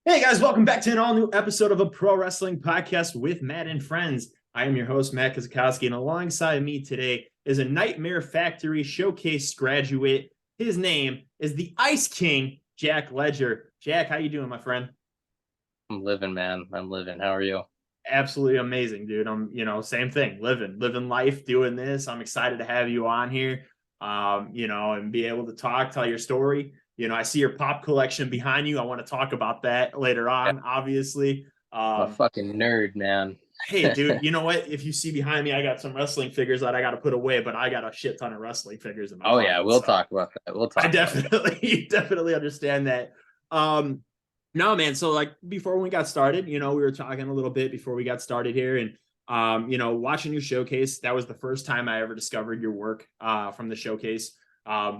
Hey guys, welcome back to an all-new episode of a pro wrestling podcast with Matt and friends. I am your host, Matt Kazakowski, and alongside me today is a Nightmare Factory Showcase graduate. His name is the Ice King, Jack Ledger. Jack, how you doing, my friend? I'm living, man. I'm living. How are you? Absolutely amazing, dude. I'm, same thing, living life, doing this. I'm excited to have you on here, and be able to tell your story. I see your pop collection behind you. I want to talk about that later Yeah, on, obviously. I'm a Um, fucking nerd, man. Hey, dude, you know what? If you see behind me, I got some wrestling figures that I got to put away, but I got a shit ton of wrestling figures in my Oh yeah, closet. we'll So talk about that. We'll I talk about that. definitely understand that. Um, no, man. So like before we got started, we were talking a little bit before we got started here, and watching your showcase. That was the first time I ever discovered your work from the showcase.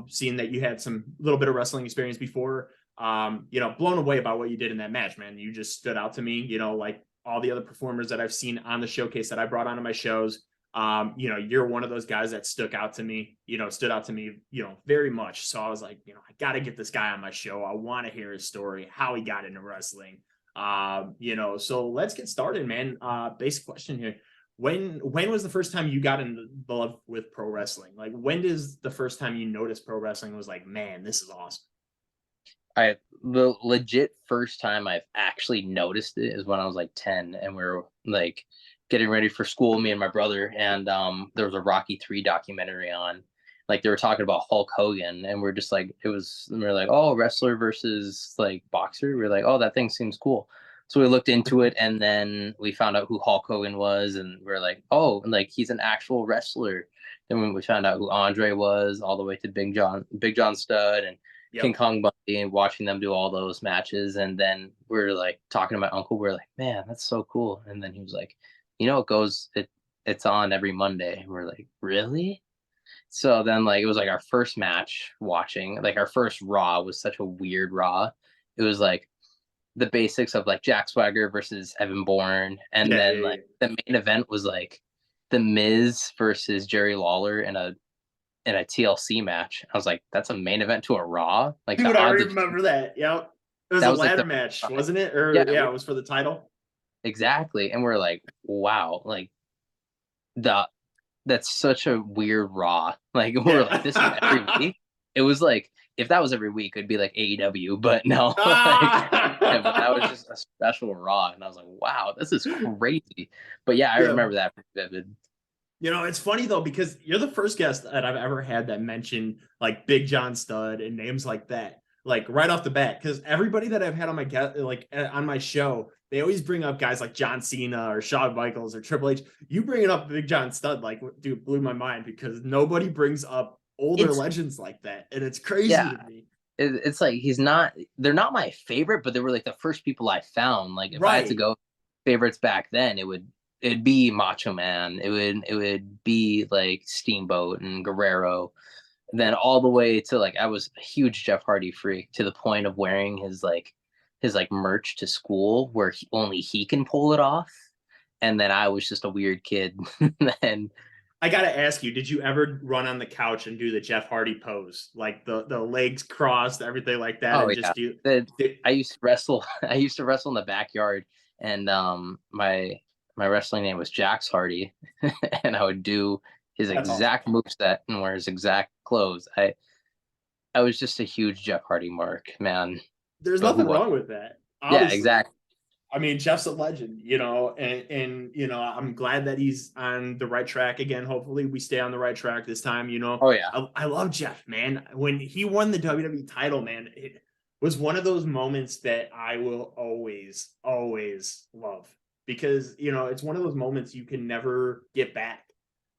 Seeing that you had some little bit of wrestling experience before, blown away by what you did in that match, man. You just stood out to me. Like all the other performers that I've seen on the showcase that I brought onto my shows. You're one of those guys that stood out to me, very much. So I was like, I got to get this guy on my show. I want to hear his story, how he got into wrestling. So let's get started, man. Basic question here. When was the first time you got in love with pro wrestling? Like, when is the first time you noticed pro wrestling was like, man, this is awesome? The legit first time I've actually noticed it is when I was like 10 and we were like getting ready for school, me and my brother, and there was a Rocky 3 documentary on. Like they were talking about Hulk Hogan, and we're just like we were like, oh, wrestler versus like boxer. We are like, oh, that thing seems cool. So we looked into it, and then we found out who Hulk Hogan was, and we are like, oh, like he's an actual wrestler. Then when we found out who Andre was, all the way to Big John Studd, and King Yep. Kong Bundy, and watching them do all those matches. And then we're like talking to my uncle. We're like, man, that's so cool. And then he was like, it's on every Monday. And we're like, really? So then like it was like our first match watching, like our first Raw was such a weird Raw. It was like the basics of like Jack Swagger versus Evan Bourne, and Yeah, then yeah, like yeah. the main event was like the Miz versus Jerry Lawler in a TLC match. I was like, that's a main event to a Raw. Like the Dude, I odds of remember that. Yep. It was that a was like ladder the match, time. wasn't it? Yeah, Or yeah, it was for the title. exactly. And we're like, wow, like the that's such a weird Raw. Like we're like, this is every Yeah. week. It was like if that was every week, it'd be like AEW, but no, like yeah, but that was Ah! just a special Raw, and I was like, wow, this is crazy. But yeah, I Yeah. remember that pretty vivid. It's funny though, because you're the first guest that I've ever had that mentioned like Big John Studd and names like that, like right off the bat. Because everybody that I've had on my on my show, they always bring up guys like John Cena or Shawn Michaels or Triple H. You bringing up Big John Studd, like, dude, blew my mind because nobody brings up older It's legends like that, and it's crazy yeah, to me. it's like they're not my favorite, but they were like the first people I found. Like if I had to Right. go favorites back then, it'd be Macho Man. It would be like Steamboat and Guerrero. Then all the way to like I was a huge Jeff Hardy freak to the point of wearing his merch to school where only he can pull it off. And then I was just a weird kid. And I gotta ask you, did you ever run on the couch and do the Jeff Hardy pose, like the legs crossed, everything like that, oh and yeah, just do? the do I used to wrestle. I used to wrestle in the backyard, and my wrestling name was Jax Hardy, and I would do his that's awesome. exact moveset and wear his exact clothes. I was just a huge Jeff Hardy mark, man. There's But who nothing was? wrong with that, Yeah, obviously. exactly. I mean, Jeff's a legend, and I'm glad that he's on the right track again. Hopefully, we stay on the right track this time. Oh yeah. I love Jeff, man. When he won the WWE title, man, it was one of those moments that I will always love because it's one of those moments you can never get back.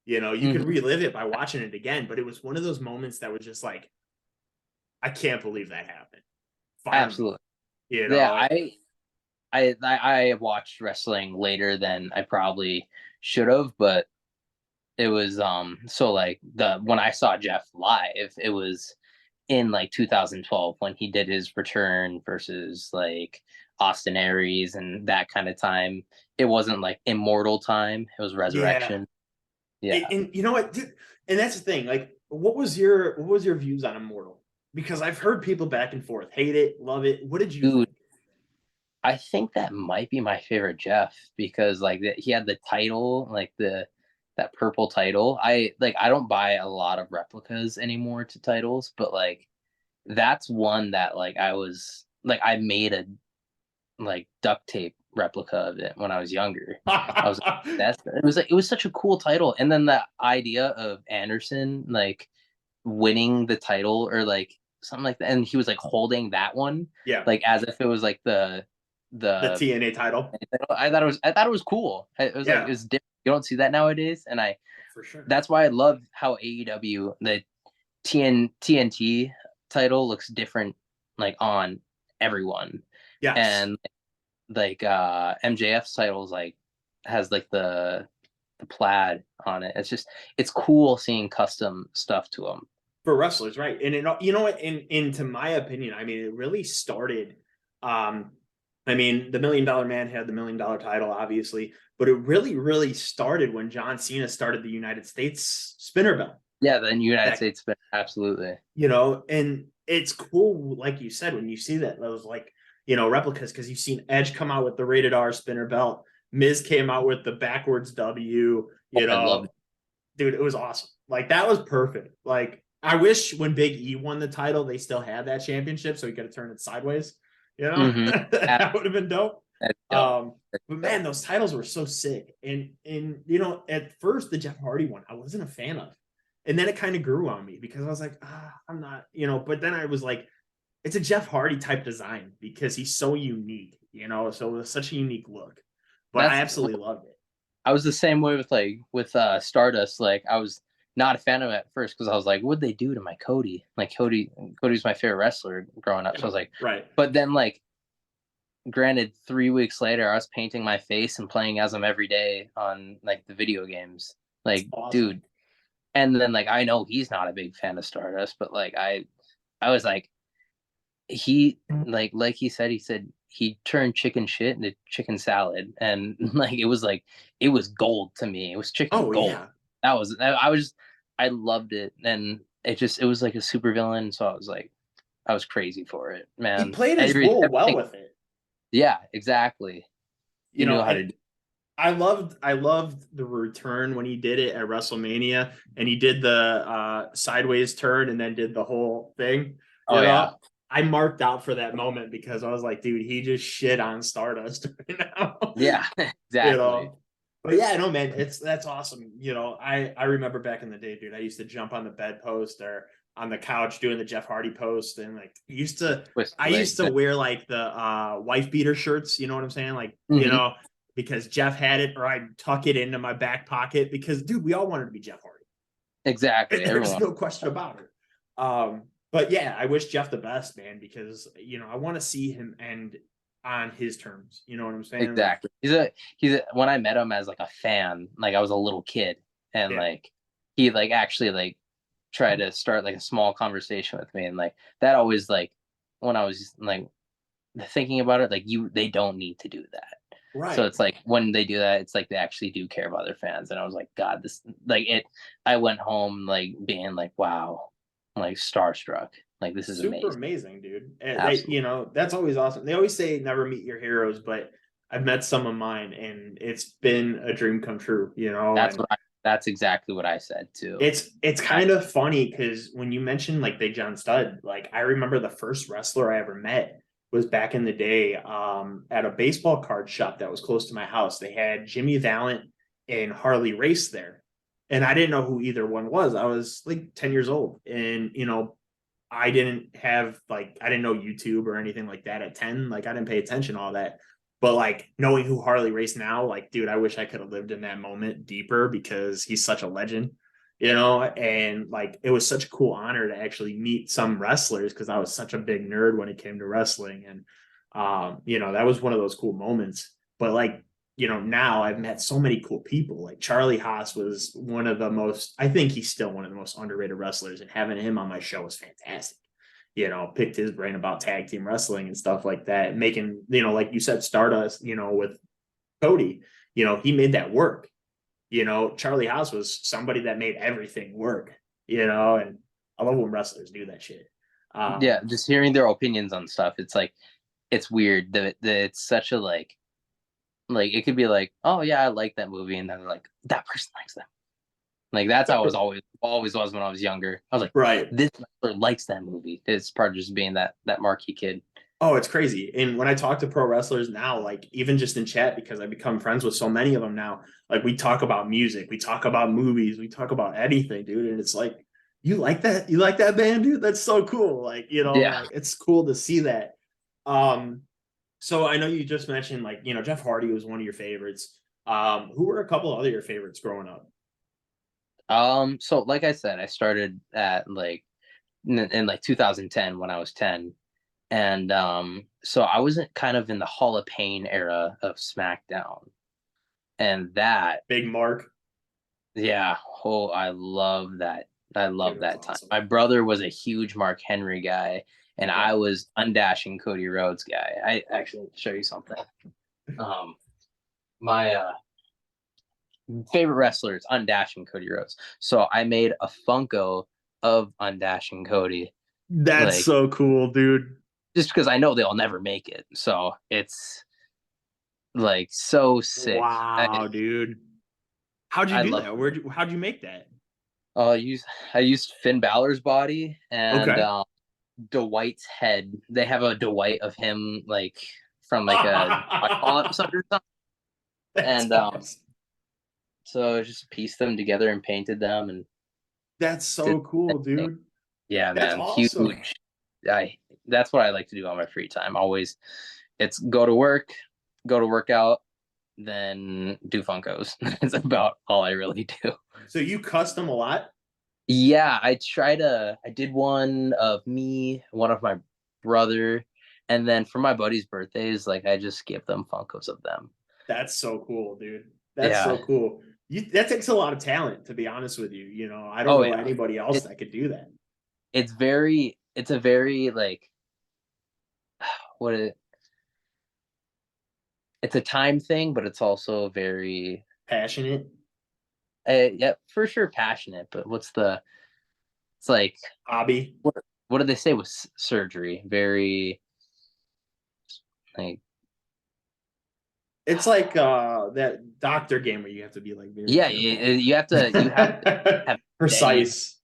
You can Hmm. relive it by watching it again, but it was one of those moments that was just like, I can't believe that happened. Finally, Absolutely. you Yeah, know. I watched wrestling later than I probably should have, but it was so like the when I saw Jeff live, it was in like 2012 when he did his return versus like Austin Aries and that kind of time. It wasn't like immortal time, it was Yeah. resurrection. Yeah. And you know what, dude? And that's the thing. Like, what was your views on Immortal? Because I've heard people back and forth, hate it, love it. What did you Dude, think? I think that might be my favorite Jeff, because like he had the title, like that purple title. I don't buy a lot of replicas anymore to titles, but like that's one that like I made a like duct tape replica of it when I was younger. I was like, it was such a cool title. And then the idea of Anderson like winning the title or like something like that, and he was like holding that one, Yeah, like as if it was like the the TNA title. I thought it was cool. It was like Yeah, it was different. You don't see that nowadays, and for sure. that's why I love how AEW the TNT title looks different like on everyone, Yes. and like MJF's titles like has like the plaid on it. It's cool seeing custom stuff to them. For wrestlers, right? And you know what? To my opinion, I mean, it really started. I mean, the Million Dollar Man had the $1 million title, obviously, but it really started when John Cena started the United States spinner belt. Yeah, the United That, States, absolutely. and it's cool, like you said, when you see that those like replicas, because you've seen Edge come out with the rated R spinner belt, Miz came out with the backwards W, Oh, I love it. dude, it was awesome. Like that was perfect. Like I wish when Big E won the title, they still had that championship so he could have turned it sideways. Mm-hmm. That would have been dope. That's dope. That's But man, dope. those titles were so sick. And at first the Jeff Hardy one, I wasn't a fan of. And then it kind of grew on me because I was like, I'm not, but then I was like, it's a Jeff Hardy type design because he's so unique, so it was such a unique look. But I That's absolutely loved it. I was the same way with Stardust. Like I was not a fan of it at first because I was like, what'd they do to my Cody? Like Cody's my favorite wrestler growing up. So I was like, Right. but then like granted 3 weeks later I was painting my face and playing as him every day on like the video games. It's Like, awesome. dude. And then like I know he's not a big fan of Stardust, but like I was like he like he said he turned chicken shit into chicken salad, and like it was gold to me. It was chicken Oh gold. yeah. I loved it, and it was like a super villain, so I was crazy for it, He man. played his role well Everything, with it. yeah, exactly. He knew how to And do. I loved the return when he did it at WrestleMania and he did the sideways turn and then did the whole thing. Oh yeah, I marked out for that moment because I was like, dude, he just shit on Stardust right now. yeah, you exactly. know. But yeah, no, man, that's awesome. I remember back in the day, dude, I used to jump on the bedpost or on the couch doing the Jeff Hardy post and like Twist I used legs. to wear like the wife beater shirts, you know what I'm saying? Like, Mm-hmm. because Jeff had it or I'd tuck it into my back pocket because dude, we all wanted to be Jeff Exactly. Hardy. There's Everyone. no question about it. But yeah, I wish Jeff the best, man, because I want to see him end on his terms. You know what I'm saying? Like, Exactly. He's a, when I met him as like a fan, like I was a little kid, and yeah, like he like actually like tried to start like a small conversation with me, and like that always like when I was like thinking about it, like they don't need to do that. So right. it's like when they do that, it's like they actually do care about their fans, and I was like, God, this like it. I went home like being like, wow, like starstruck. Like this is Super amazing. amazing, dude. And Absolutely. that's always awesome. They always say never meet your heroes, but I've met some of mine and it's been a dream come true, and That's exactly what I said too. it's I, kind of funny because when you mentioned like Big John Studd, like I remember the first wrestler I ever met was back in the day at a baseball card shop that was close to my house. They had Jimmy Valiant and Harley Race there. And I didn't know who either one was. I was like 10 years old. And, I didn't have I didn't know YouTube or anything like that at 10. Like I didn't pay attention to all that. But like knowing who Harley Race now, like, dude, I wish I could have lived in that moment deeper because he's such a legend, and like it was such a cool honor to actually meet some wrestlers because I was such a big nerd when it came to wrestling. And that was one of those cool moments. But like, now I've met so many cool people. Like Charlie Haas was one of the most, I think he's still one of the most underrated wrestlers, and having him on my show was fantastic. Picked his brain about tag team wrestling and stuff like that, making, like you said, Stardust, with Cody, he made that work. Charlie Haas was somebody that made everything work, and I love when wrestlers do that shit. yeah, just hearing their opinions on stuff. It's like it's weird that it's such a like it could be like, oh yeah, I like that movie, and then like that person likes them. Like that's how it was always was when I was younger. I was like, Right. this wrestler likes that movie. It's part of just being that marquee kid. Oh, it's crazy. And when I talk to pro wrestlers now, like even just in chat, because I become friends with so many of them now, like we talk about music, we talk about movies, we talk about anything, dude. And it's like, you like that? You like that band, dude? That's so cool. Like, Yeah. like it's cool to see that. Um, so I know you just mentioned like, Jeff Hardy was one of your favorites. Who were a couple other your favorites growing up? So like I said, I started at like in like 2010 when I was 10. And so I was kind of in the Hall of Pain era of SmackDown. And that, Big Mark. yeah, oh, I love that. I Dude, love that's that time. awesome. My brother was a huge Mark Henry guy, and I Yeah. was undashing Cody Rhodes guy. I actually show you something. Um, my favorite wrestler is undashing Cody Rhodes. So I made a Funko of undashing Cody, That's like so cool, dude. just because I know they'll never make it. So it's like so sick. Wow, dude. How'd you I do love that? it. How'd you make that? I use I used Finn Balor's body and Okay. Dwight's head. They have a Dwight of him like from like a dodgeball episode or something. That's And awesome. so I just pieced them together and painted them and That's did so that cool, thing. dude. Yeah, That's man, awesome. huge. I That's what I like to do on my free time. Always, it's go to work out, then do Funkos. It's about all I really do. So you custom a lot? Yeah, I did one of me, one of my brother, and then for my buddies' birthdays, like I just give them Funkos of them. That's so cool, dude. That's so Yeah. cool. That takes a lot of talent, to be honest with you. I don't Oh know yeah. anybody else It, that could do that. it's a very like what it, it's a time thing, but it's also very Passionate yeah, for sure passionate, but it's like hobby. what what do they say with surgery? Very like It's like that doctor game where you have to be like very yeah, careful. you have to have steady Precise.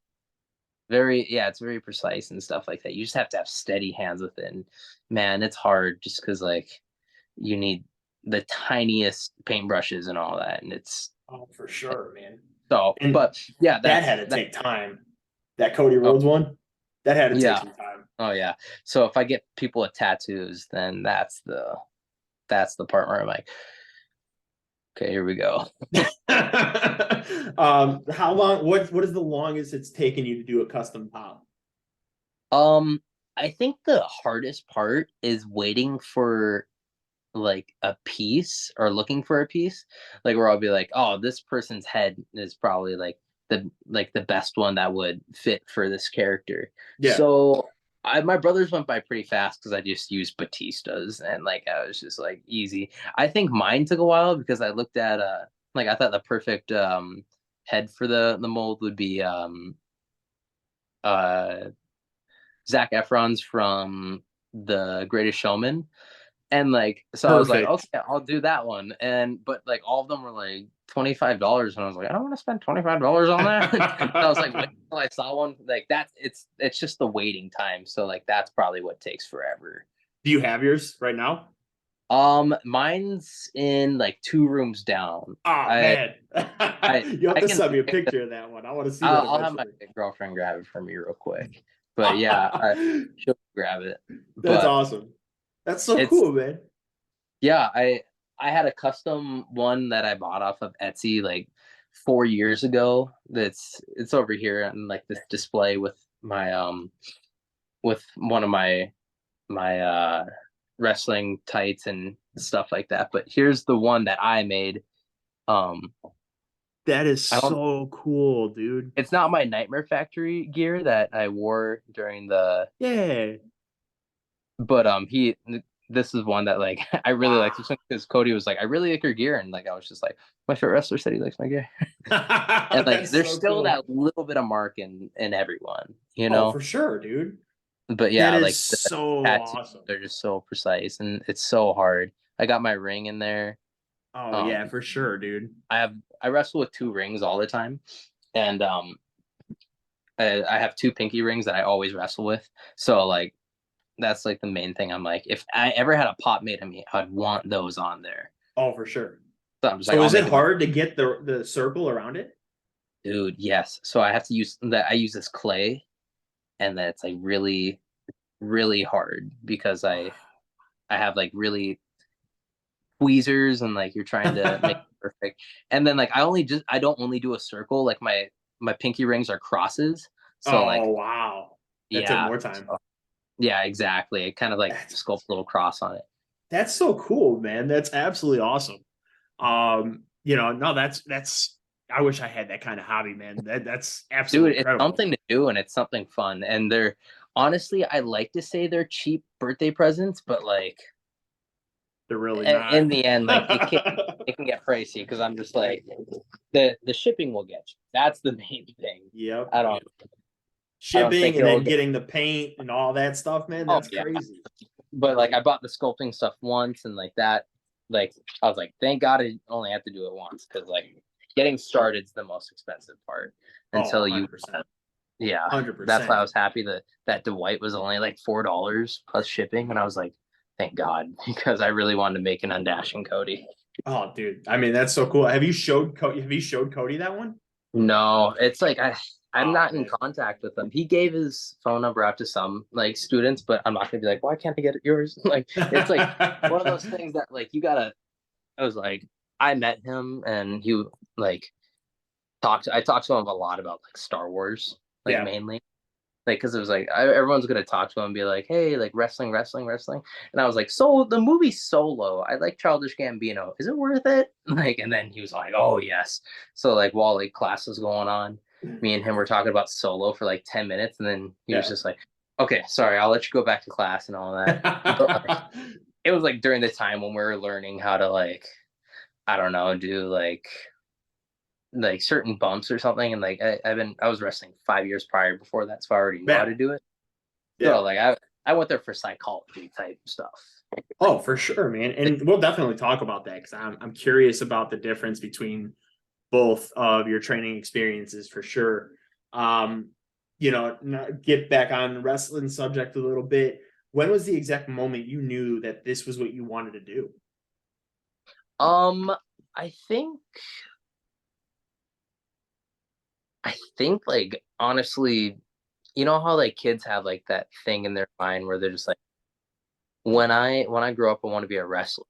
very yeah, it's very precise and stuff like that. You just have to have steady hands with it. And man, it's hard just because like you need the tiniest paintbrushes and all that. And it's Oh, for sure, man. so And but yeah, that had to that take time. That Cody oh Rhodes one, that had to take yeah. some time. Oh yeah. So if I get people with tattoos, then that's the part where I'm like, okay, here we go. How long? What is the longest it's taken you to do a custom pop? Um, I think the hardest part is waiting for like a piece or looking for a piece, like where I'll be like, oh, this person's head is probably like the best one that would fit for this character. Yeah. So my brothers went by pretty fast because I just used Batista's and like I was just like easy. I think mine took a while because I looked at like I thought the perfect head for the mold would be uh Zac Efron's from The Greatest Showman. And like, so I was like, Perfect. okay, I'll do that one. And but like all of them were like $25, and I was like, I don't want to spend $25 on that. I was like, wait until I saw one like that. It's just the waiting time. So like that's probably what takes forever. Do you have yours right now? Mine's in like 2 rooms down. Oh I man, I you have I to can send me a picture of that one. I want to see that I'll have my eventually. girlfriend grab it for me real quick. But yeah, she'll grab it. That's But awesome. That's so it's cool, man. yeah, I had a custom one that I bought off of Etsy like 4 years ago. It's over here on like this display with one of my wrestling tights and stuff like that. But here's the one that I made. Um That is I don't so cool, dude. It's not my Nightmare Factory gear that I wore during the Yeah. but he this is one that like I really like this Wow. one because Cody was like, I really like your gear, and like I was just like, my favorite wrestler said he likes my gear. And like That's there's so still cool. that little bit of mark in everyone, you Oh, know? for sure, dude. But That yeah, is like the so tattoos awesome. are just so precise and it's so hard. I got my ring in there. Oh Um, yeah, for sure, dude. I wrestle with 2 rings all the time, and I have 2 pinky rings that I always wrestle with. So like that's like the main thing. I'm like, if I ever had a pop made of me, I'd want those on there. Oh, for sure. So I'm just like, So I'll is it make it my hard to get the circle around it? dude. Yes. So I have to use that. I use this clay, and that's like really, really hard because I have like really tweezers and like you're trying to make it perfect. And then like I don't only do a circle. Like my pinky rings are crosses. So Oh like wow. That took yeah. more time. So, yeah, exactly. It kind of like That's sculpt a little cross on it. that's so cool, man. That's absolutely awesome. No, that's I wish I had that kind of hobby, man. That's Dude, absolutely it's incredible. something to do and it's something fun. And they're honestly, I like to say they're cheap birthday presents, but like They're really not. in the end, like it can get pricey because I'm just like the shipping will get you. That's the main thing. Yep. I don't I don't Shipping think and it'll then get. getting the paint and all that stuff, man. Oh That's yeah, crazy. but like I bought the sculpting stuff once and like that, like I was like, thank God I only have to do it once because like getting started is the most expensive part Oh, until you 100%. yeah. That's why I 100%. was happy that Dwight was only like $4 plus shipping, and I was like, thank God, because I really wanted to make an undashing Cody. Oh, dude. I mean, that's so cool. Have you showed Cody that one? No, it's like I'm Oh, not in man. contact with him. He gave his phone number out to some like students, but I'm not gonna be like, why can't I get yours? Like it's like one of those things that like you gotta. I was like, I met him and he like I talked to him a lot about like Star Wars, like Yeah. mainly. Like, because it was like everyone's gonna talk to him and be like, "Hey, like wrestling, wrestling, wrestling," and I was like, "So the movie Solo, I like Childish Gambino. Is it worth it?" Like, and then he was like, "Oh yes." So like while like class was going on, me and him were talking about Solo for like 10 minutes, and then he was Yeah. just like, "Okay, sorry, I'll let you go back to class and all that." But like, it was like during the time when we were learning how to like, I don't know, do like certain bumps or something, and like I was wrestling 5 years prior before that, so I already know how Yeah. to do it. Yeah. So like I went there for psychology type stuff. Oh, for sure, man. And we'll definitely talk about that because I'm curious about the difference between both of your training experiences for sure. Um, get back on the wrestling subject a little bit. When was the exact moment you knew that this was what you wanted to do? Um, I think I think like honestly, you know how like kids have like that thing in their mind where they're just like, when I grow up, I want to be a wrestler.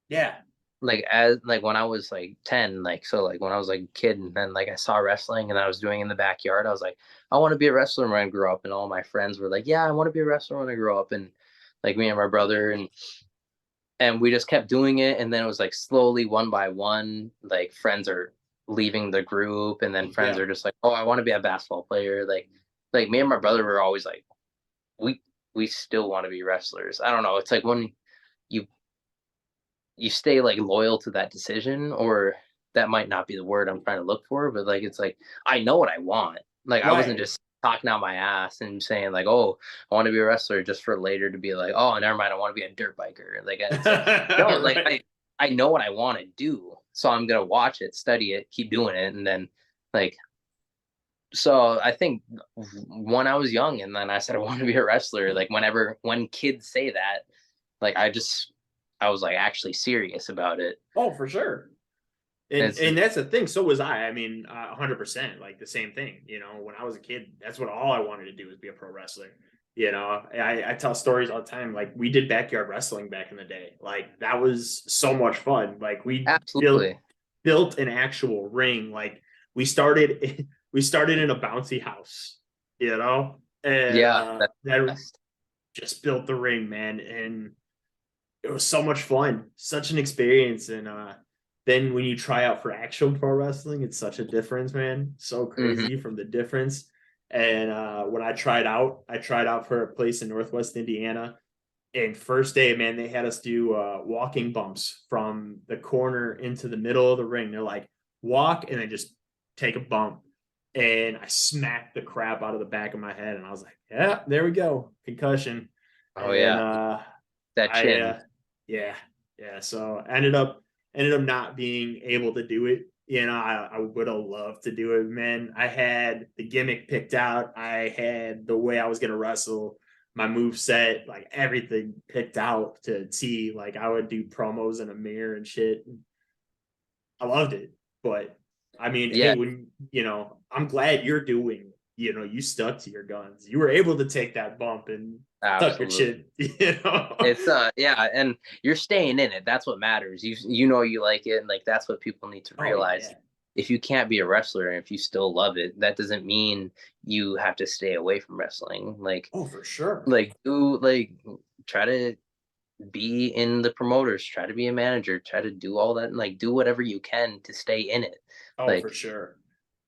Yeah. Like as like when I was like 10, like so like when I was like a kid and then like I saw wrestling and I was doing in the backyard, I was like, I want to be a wrestler when I grow up. And all my friends were like, yeah, I want to be a wrestler when I grow up. And like me and my brother and we just kept doing it, and then it was like slowly one by one like friends are leaving the group, and then friends Yeah. are just like, oh, I want to be a basketball player. Like me and my brother were always like, we we still want to be wrestlers. I don't know, it's like when you you stay like loyal to that decision, or that might not be the word I'm trying to look for, but like it's like I know what I want. Like I wasn't Right. just talking out my ass and saying like, oh, I want to be a wrestler just for later to be like, oh, never mind, I want to be a dirt biker. Like it's like no, like Right. I know what I want to do, so I'm gonna watch it, study it, keep doing it, and then like so I think when I was young and then I said I want to be a wrestler, like when kids say that, like I was like actually serious about it. Oh, for sure. And It's and that's the thing. So was I. I mean, 100%, like the same thing. When I was a kid, that's what all I wanted to do was be a pro wrestler. I tell stories all the time. Like we did backyard wrestling back in the day. Like that was so much fun. Like we absolutely. built an actual ring. Like we started we started in a bouncy house, and Yeah, that's the that best. just built the ring, man. And it was so much fun, such an experience. And then when you try out for actual pro wrestling, it's such a difference, man. So Hmm. crazy from the difference. And when I tried out for a place in Northwest Indiana. And first day, man, they had us do walking bumps from the corner into the middle of the ring. They're like, walk and then just take a bump. and I smacked the crap out of the back of my head, and I was like, yeah, there we go, concussion. Oh And yeah, that chin. yeah, yeah. So ended up not being able to do it. I would have loved to do it, man. I had the gimmick picked out. I had the way I was gonna wrestle, my move set, like everything picked out to see. Like I would do promos in a mirror and shit. I loved it. But I mean, hey, Yeah, when I'm glad you're doing, you stuck to your guns. You were able to take that bump and tuck your absolutely. chin, you know. It's yeah, and you're staying in it. That's what matters. You know you like it, and like that's what people need to Oh realize. yeah. If you can't be a wrestler and if you still love it, that doesn't mean you have to stay away from wrestling. Oh, for sure. Do try to be in the promoters, try to be a manager, try to do all that, and like do whatever you can to stay in it. Oh, for Like sure.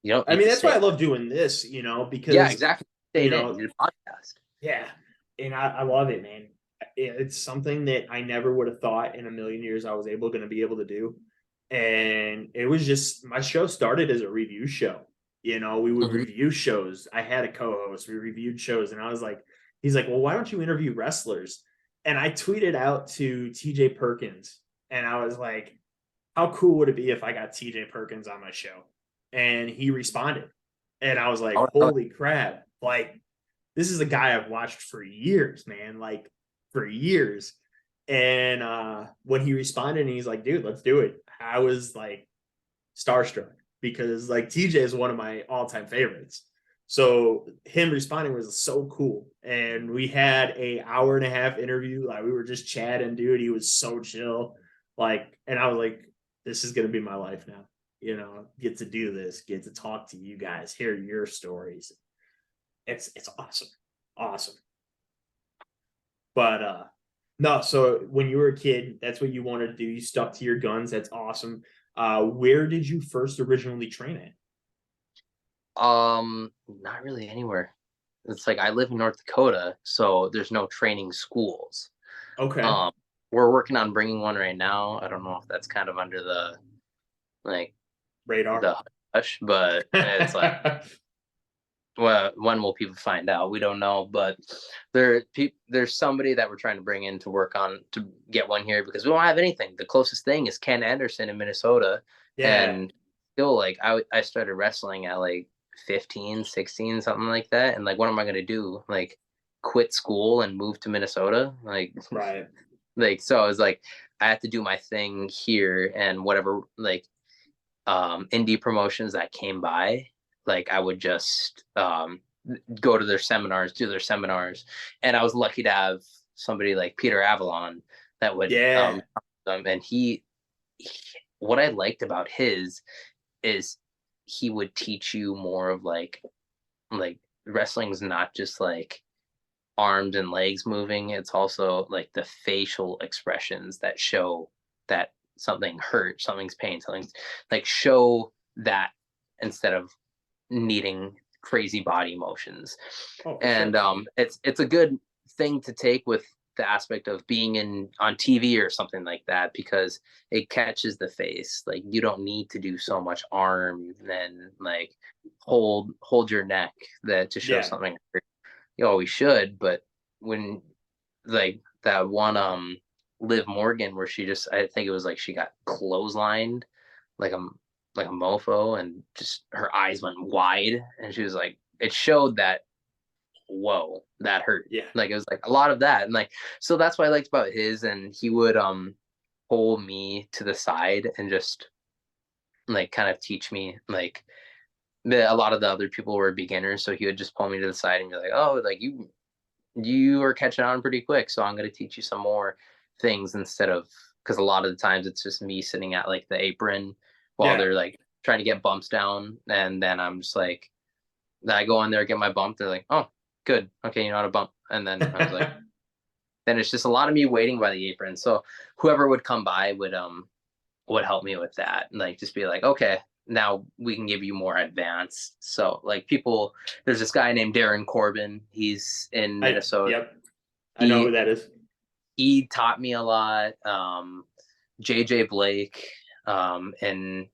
you don't I need mean, to that's why stay. I love doing this, Yeah, because, exactly. you Staying in know, your podcast. yeah. And I love it, man. It's something that I never would have thought in a million years I was going to be able to do. And it was just, my show started as a review show. We would Hmm. review shows. I had a co-host. We reviewed shows, and I was like, he's like, well, why don't you interview wrestlers? And I tweeted out to TJ Perkins, and I was like, how cool would it be if I got TJ Perkins on my show? And he responded. And I was like, Oh, holy crap. Like, this is a guy I've watched for years, man. Like, for years. And when he responded and he's like, dude, let's do it, I was like starstruck, because like TJ is one of my all-time favorites. So him responding was so cool. And we had a hour and a half interview. Like, we were just chatting, dude. He was so chill. Like, and I was like, this is gonna be my life now. Get to do this, get to talk to you guys, hear your stories. It's awesome. Awesome. But no, so when you were a kid, that's what you wanted to do. You stuck to your guns. That's awesome. Where did you first originally train at? not really anywhere. It's like I live in North Dakota, so there's no training schools. Okay. Um, we're working on bringing one right now. I don't know if that's kind of under the like Radar. the hush, but it's like, well, when will people find out? We don't know, but there's somebody that we're trying to bring in to work on to get one here because we don't have anything. The closest thing is Ken Anderson in Minnesota, Yeah. and still like I started wrestling at like 15, 16, something like that, and like what am I gonna do? Like quit school and move to Minnesota? Like Right. like so I was like I have to do my thing here and whatever like indie promotions that came by, like I would just go to their seminars, do their seminars, and I was lucky to have somebody like Peter Avalon that would Yeah. and he what I liked about his is he would teach you more of like wrestling's not just like arms and legs moving, it's also like the facial expressions that show that something hurt, something's pain, something's like show that instead of needing crazy body motions. Oh, for And sure. it's a good thing to take with the aspect of being in on TV or something like that because it catches the face. Like you don't need to do so much arm and like hold your neck that to show Yeah. something. You always should, but when like that one Liv Morgan where she just I think it was like she got clotheslined like a like a mofo and just her eyes went wide and she was like it showed that whoa that hurt Yeah. like it was like a lot of that and like so that's what I liked about his and he would pull me to the side and just like kind of teach me like a lot of the other people were beginners so he would just pull me to the side and be like oh like you are catching on pretty quick so I'm going to teach you some more things instead of because a lot of the times it's just me sitting at like the apron while Yeah. they're like trying to get bumps down and then I'm just like I go in there get my bump they're like oh good okay you know how to bump and then I was like then it's just a lot of me waiting by the apron so whoever would come by would help me with that and like just be like okay now we can give you more advanced so like people there's this guy named Darren Corbin he's in Minnesota Yep. I know who he that is. he taught me a lot. JJ Blake, and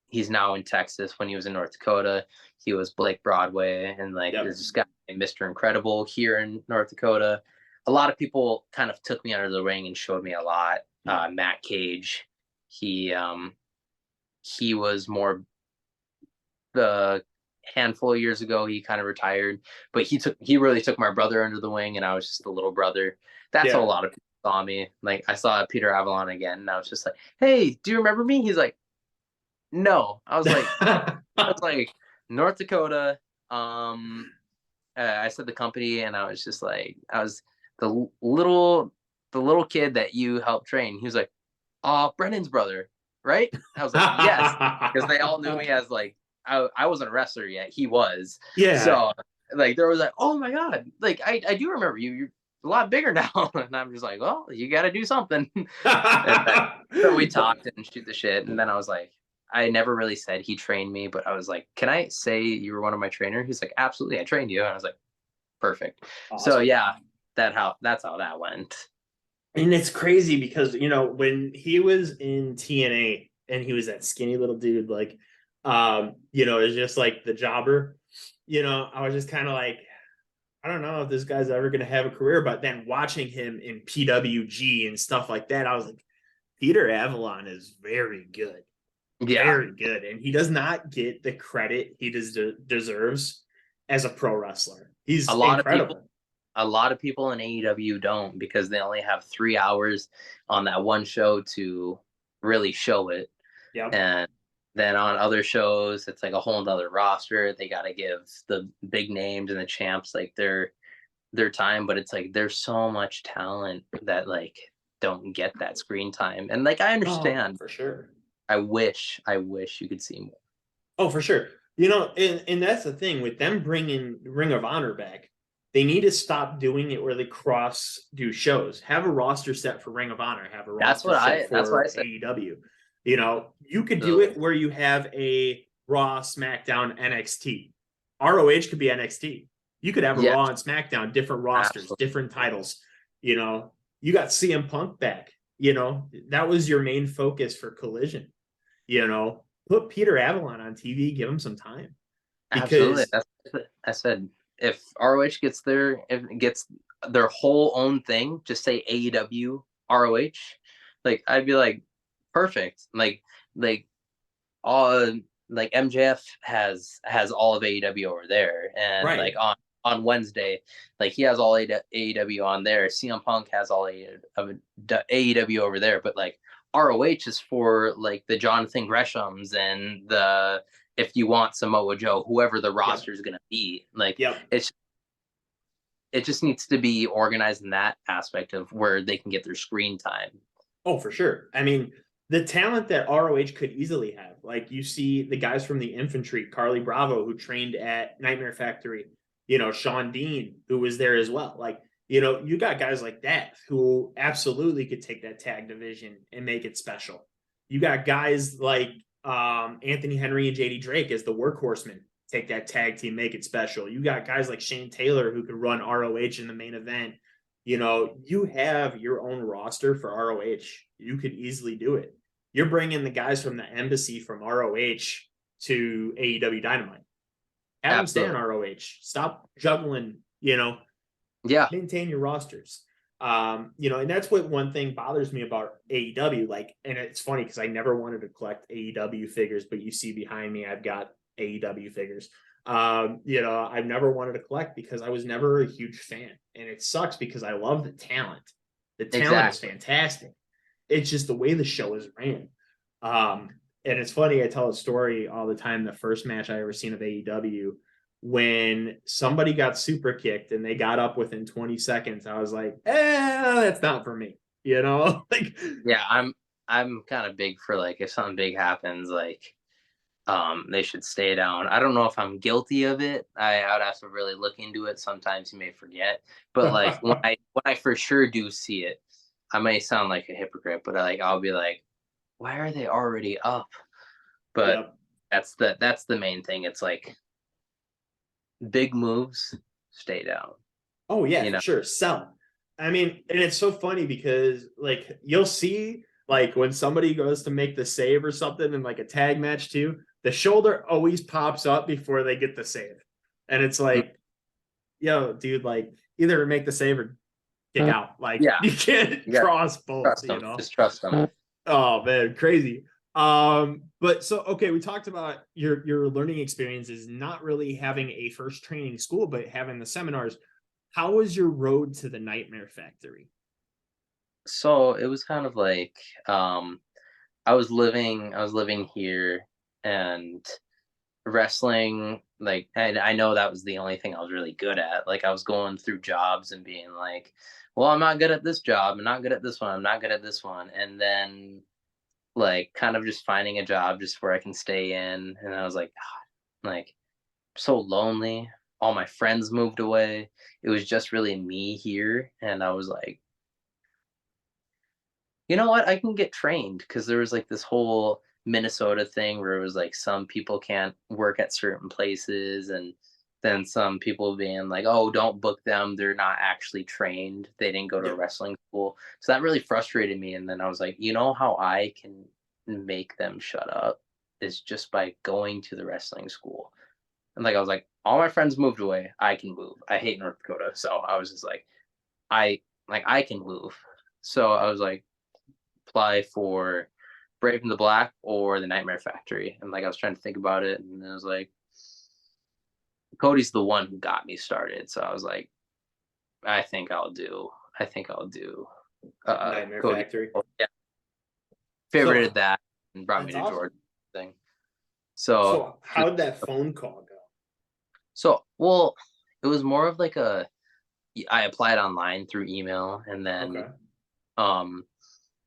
he's now in Texas. When he was in North Dakota, he was Blake Broadway, and like Yep. there's this guy named Mr. Incredible here in North Dakota. A lot of people kind of took me under the wing and showed me a lot. Matt Cage, he was more the handful of years ago. He kind of retired, but he really took my brother under the wing, and I was just the little brother. That's how a lot of people saw me. Like I saw Peter Avalon again, and I was just like, "Hey, do you remember me?" He's like, "No." I was like, North Dakota. I said the company, and I was just like, I was the little kid that you helped train. He was like, Brennan's brother, right? I was like, yes, because they all knew me as like, I wasn't a wrestler yet. He was. Yeah. So like, there was like, oh my God, like I do remember you. You're a lot bigger now. And I'm just like, well, you got to do something. So we talked and shoot the shit. And then I was like, I never really said he trained me, but I was like, can I say you were one of my trainers? He's like, absolutely, I trained you. And I was like, perfect. Awesome. So yeah, that's how that went. And it's crazy because, you know, when he was in TNA and he was that skinny little dude, like, you know, it's just like the jobber, you know, I was just kind of like, I don't know if this guy's ever going to have a career. But then watching him in PWG and stuff like that, I was like, Peter Avalon is very good. Yeah. Very good. And he does not get the credit he deserves as a pro wrestler. He's incredible. A lot of people in AEW don't, because they only have 3 hours on that one show to really show it. Yep. And then on other shows, it's like a whole nother roster. They got to give the big names and the champs like their time, but it's like there's so much talent that like don't get that screen time. And like I understand. For sure. I wish you could see more. Oh, for sure. You know, and that's the thing with them bringing Ring of Honor back. They need to stop doing it where they do shows. Have a roster set for Ring of Honor. Have a roster set for AEW. You know, you could do it where you have a Raw, SmackDown, NXT. ROH could be NXT. You could have a Raw and SmackDown, different rosters, different titles. You know, you got CM Punk back. You know, that was your main focus for Collision. You know, put Peter Avalon on TV, give him some time. Absolutely. I said, if ROH gets their whole own thing, just say AEW ROH, like I'd be like, perfect. Like MJF has all of AEW over there, and like on Wednesday, like he has all AEW on there. CM Punk has all AEW over there, but like ROH is for like the Jonathan Greshams and the, if you want Samoa Joe, whoever the roster is going to be. Like it just needs to be organized in that aspect of where they can get their screen time. Oh, for sure. I mean, the talent that ROH could easily have, like you see the guys from the infantry, Carly Bravo, who trained at Nightmare Factory, you know, Sean Dean, who was there as well. Like, you know, you got guys like that who absolutely could take that tag division and make it special. You got guys like Anthony Henry and JD Drake as the workhorsemen, take that tag team, make it special. You got guys like Shane Taylor who could run ROH in the main event. You know, you have your own roster for ROH. You could easily do it. You're bringing the guys from the embassy from ROH to AEW Dynamite. Have them stay on ROH. Stop juggling, you know. Yeah. Maintain your rosters. You know, and that's what one thing bothers me about AEW. Like, and it's funny because I never wanted to collect AEW figures, but you see behind me, I've got AEW figures. You know, I've never wanted to collect because I was never a huge fan. And it sucks because I love the talent. The talent is fantastic. It's just the way the show is ran. And it's funny, I tell a story all the time. The first match I ever seen of AEW, when somebody got super kicked and they got up within 20 seconds, I was like, that's not for me. You know, like, yeah, I'm kind of big for like, if something big happens, like, they should stay down. I don't know if I'm guilty of it. I would have to really look into it. Sometimes you may forget, but like when I for sure do see it, I may sound like a hypocrite, but I'll be like, why are they already up? But that's the main thing. It's like big moves, stay down. Oh yeah, for sure. Sell. I mean, and it's so funny because like you'll see like when somebody goes to make the save or something in like a tag match too, the shoulder always pops up before they get the save. And it's like, yo, dude, like either make the save or kick out. Like Yeah, you can't you got cross both, trust you them. know? Just trust them. Oh man, crazy. But so okay, we talked about your learning experiences, not really having a first training school, but having the seminars. How was your road to the Nightmare Factory? So it was kind of like I was living here and wrestling, like, and I know that was the only thing I was really good at. Like I was going through jobs and being like, well, I'm not good at this job, I'm not good at this one, I'm not good at this one. And then like kind of just finding a job just where I can stay in. And I was like, "Ah," like so lonely. All my friends moved away. It was just really me here. And I was like, you know what? I can get trained because there was like this whole Minnesota thing where it was like some people can't work at certain places, and then some people being like, "Oh, don't book them. They're not actually trained. They didn't go to a Yeah. wrestling school." So that really frustrated me. And then I was like, you know how I can make them shut up is just by going to the wrestling school. And like I was like, all my friends moved away. I can move. I hate North Dakota, so I was just like, I I can move. So I was like, apply for Brave and the Black or the Nightmare Factory. And like I was trying to think about it, and I was like, Cody's the one who got me started. So I was like, I think I'll do Nightmare Cody. Factory. Yeah, So favorited that and brought me that's to awesome. Georgia thing. So So how did that phone call go? well, it was more of like I applied online through email, and then Okay. um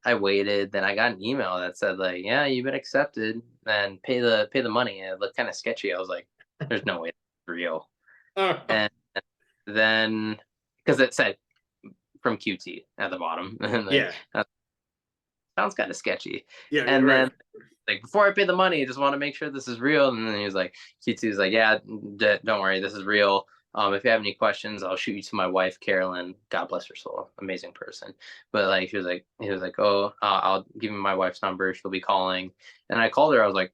I waited, then I got an email that said like, "Yeah, you've been accepted and pay the money." And it looked kind of sketchy. I was like, "There's no way it's real." And then because it said from QT at the bottom, and like Yeah. that sounds kind of sketchy. Yeah, you're And right. then like before I pay the money, I just want to make sure this is real. And then he was like, QT was like, "Yeah, don't worry, this is real. If you have any questions, I'll shoot you to my wife, Carolyn. God bless her soul, amazing person." But like, he was like, "Oh, I'll give you my wife's number. She'll be calling." And I called her. I was like,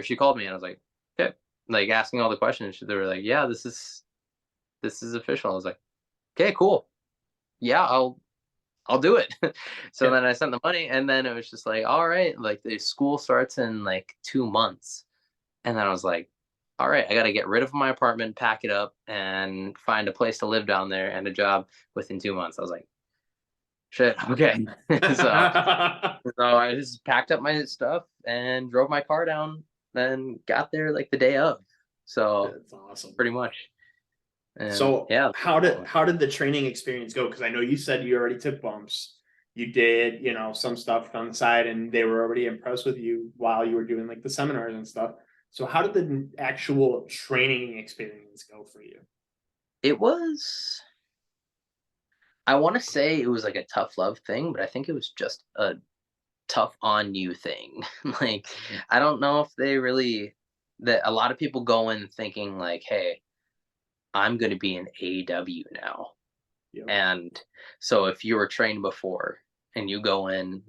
she called me, and I was like, "Okay." Like asking all the questions. They were like, "Yeah, this is official." I was like, "Okay, cool. Yeah, I'll do it." So Yeah. then I sent the money, and then it was just like, all right, like the school starts in like 2 months. And then I was like, all right, I got to get rid of my apartment, pack it up, and find a place to live down there and a job within 2 months. I was like, shit, okay. so, so I just packed up my stuff and drove my car down, and got there like the day of. So That's awesome. pretty much. And So yeah. how did the training experience go? Because I know you said you already took bumps. You did, some stuff on the side, and they were already impressed with you while you were doing like the seminars and stuff. So how did the actual training experience go for you? It was, I want to say it was like a tough love thing, but I think it was just a tough on you thing. Like, I don't know if they really, that a lot of people go in thinking like, hey, I'm going to be an AEW now. Yep. And so if you were trained before and you go in,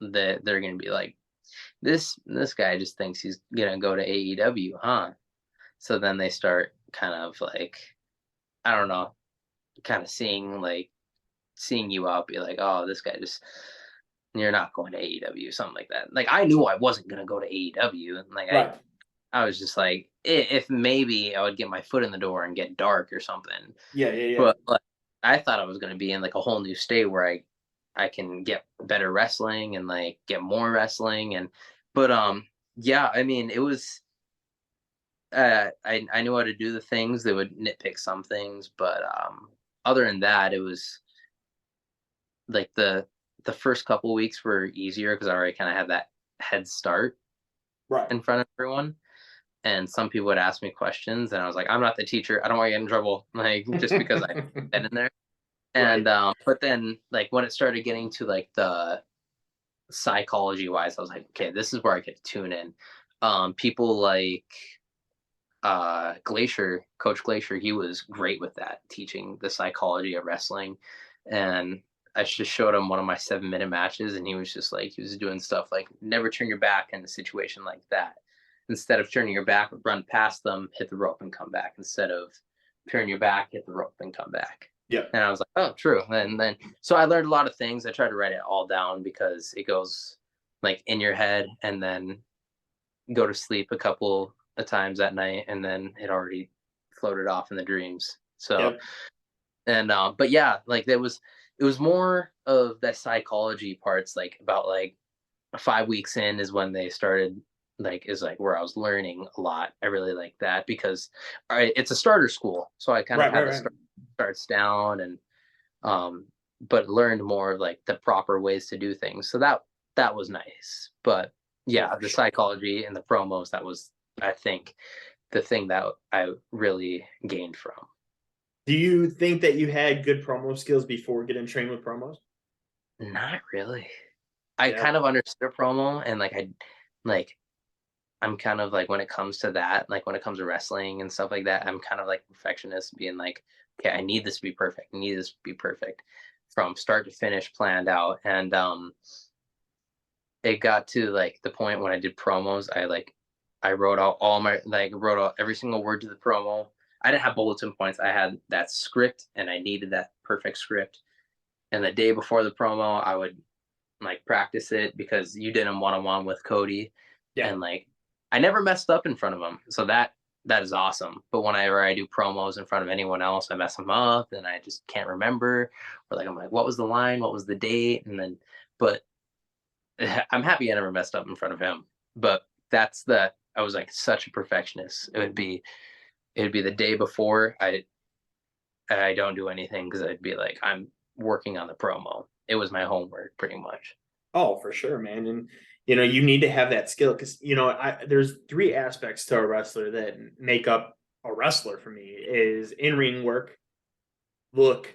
that they're going to be like, this guy just thinks he's going to go to AEW, huh? So then they start kind of like, I don't know, kind of seeing you out, be like, oh, this guy just, you're not going to AEW, something like that. Like I knew I wasn't gonna go to AEW, and like Right. I was just like, if maybe I would get my foot in the door and get dark or something. Yeah, yeah, yeah. But like, I thought I was gonna be in like a whole new state where I can get better wrestling and like get more wrestling. And but yeah, I mean it was, I knew how to do the things. They would nitpick some things, but other than that, it was like the first couple weeks were easier because I already kind of had that head start Right. in front of everyone. And some people would ask me questions, and I was like, "I'm not the teacher. I don't want to get in trouble." Like just because I been in there. And Right. but then like when it started getting to like the psychology wise, I was like, "Okay, this is where I could tune in." People like Glacier, Coach Glacier, he was great with that, teaching the psychology of wrestling. And I just showed him one of my 7-minute matches, and he was just like, he was doing stuff like never turn your back in a situation like that. Instead of turning your back, run past them, hit the rope, and come back. Instead of turn your back, hit the rope, and come back. Yeah. And I was like, oh, true. And then so I learned a lot of things. I tried to write it all down because it goes like in your head, and then go to sleep a couple of times at night, and then it already floated off in the dreams. So Yep. and but yeah, like it was more of that psychology parts, like about like 5 weeks in is when they started, like is like where I was learning a lot. I really like that because it's a starter school, so I kind of Right, had right, to right. starts down, and um but learned more of like the proper ways to do things. So that was nice. But Oh, yeah, for the sure. psychology and the promos, that was, I think, the thing that I really gained from. Do you think that you had good promo skills before getting trained with promos? Not really. I Yeah. kind of understood a promo, and like I'm kind of like when it comes to that, like when it comes to wrestling and stuff like that, I'm kind of like perfectionist, being like, okay, I need this to be perfect. I need this to be perfect from start to finish, planned out. And it got to like the point when I did promos, I wrote out all my, like wrote out every single word to the promo. I didn't have bulletin points. I had that script, and I needed that perfect script. And the day before the promo, I would like practice it because you did them one on one with Cody, Yeah. and like I never messed up in front of him, so that is awesome. But whenever I do promos in front of anyone else, I mess them up, and I just can't remember. Or like I'm like, what was the line? What was the date? And then, but I'm happy I never messed up in front of him. But that's the I was like such a perfectionist. It'd be the day before I don't do anything because I'd be like I'm working on the promo. It was my homework pretty much. Oh, for sure, man. And you need to have that skill because there's three aspects to a wrestler that make up a wrestler for me is in-ring work, look,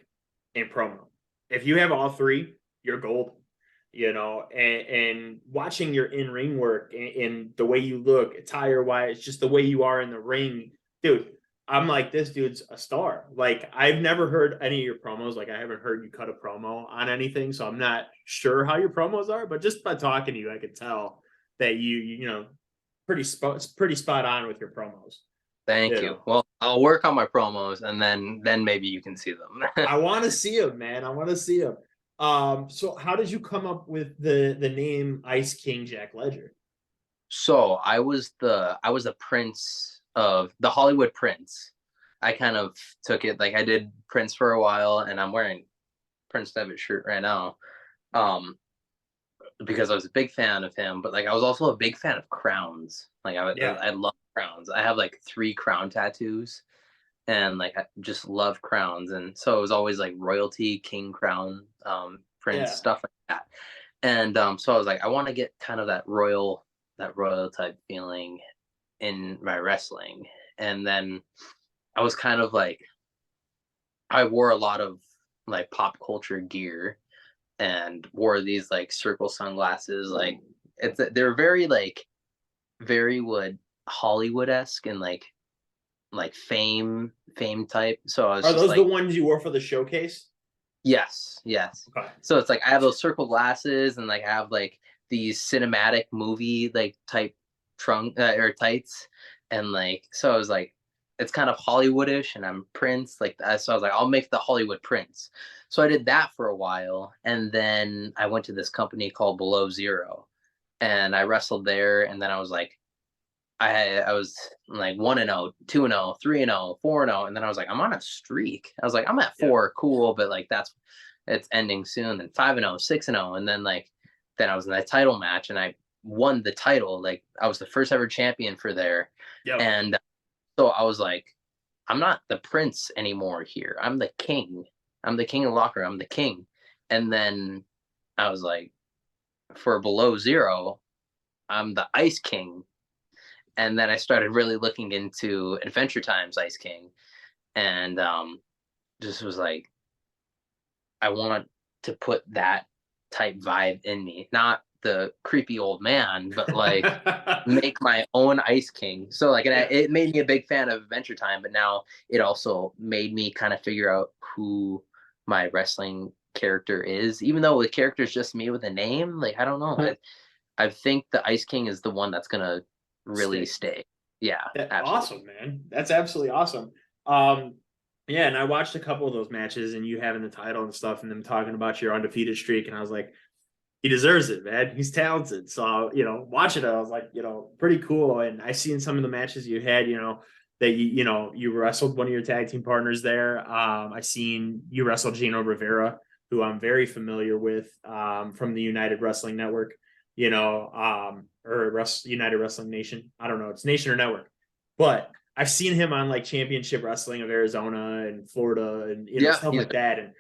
and promo. If you have all three, you're gold. And watching your in-ring work and the way you look, attire wise, just the way you are in the ring, dude. I'm like, this dude's a star. Like, I've never heard any of your promos. Like, I haven't heard you cut a promo on anything, so I'm not sure how your promos are. But just by talking to you, I could tell that pretty spot on with your promos. Thank You you. know, Well, I'll work on my promos, and then maybe you can see them. I want to see him, man. I want to see him. So how did you come up with the name Ice King Jack Ledger? So I was a prince of the Hollywood Prince. I kind of took it like I did Prince for a while, and I'm wearing Prince Devitt shirt right now. Um, because I was a big fan of him, but like I was also a big fan of crowns. Like Yeah, I love crowns. I have like 3 crown tattoos, and like I just love crowns. And so it was always like royalty, king crown, prince, yeah. stuff like that. And so I was like, I want to get kind of that royal type feeling in my wrestling. And then I was kind of like, I wore a lot of like pop culture gear, and wore these like circle sunglasses. Like they're very like very would Hollywood-esque, and like fame type. So I was Are just those the like, ones you wore for the showcase? yes, yes. Okay. So it's like I have those circle glasses, and like I have like these cinematic movie like type trunk or tights, and like so I was like, it's kind of Hollywoodish, and I'm Prince like that. So I was like, I'll make the Hollywood Prince. So I did that for a while, and then I went to this company called Below Zero, and I wrestled there, and then I was like, I was like 1-0, 2-0, 3-0, 4-0, and then I was like, I'm on a streak. I was like, I'm at Yeah. 4, cool, but like it's ending soon. Then 5-0, 6-0, and then I was in that title match, and I won the title. Like I was the first ever champion for there, Yep. and so I was like, I'm not the prince anymore here. I'm the king. I'm the king of the locker room. I'm the king. And then I was like, for Below Zero, I'm the Ice King. And then I started really looking into Adventure Time's Ice King, and just was like, I want to put that type vibe in me, not the creepy old man, but like make my own Ice King. So like, and Yeah. it made me a big fan of Adventure Time, but now it also made me kind of figure out who my wrestling character is, even though the character is just me with a name. Like, I don't know. I think the Ice King is the one that's gonna really stay. Yeah, Awesome, man. That's absolutely awesome. Yeah, and I watched a couple of those matches and you having the title and stuff, and them talking about your undefeated streak, and I was like, he deserves it, man. He's talented. So, watching it, I was like, pretty cool. And I seen some of the matches you had, that you wrestled one of your tag team partners there. I seen you wrestle Gino Rivera, who I'm very familiar with, from the United Wrestling Network, or United Wrestling Nation. I don't know, it's Nation or Network, but I've seen him on like Championship Wrestling of Arizona and Florida and stuff like that. And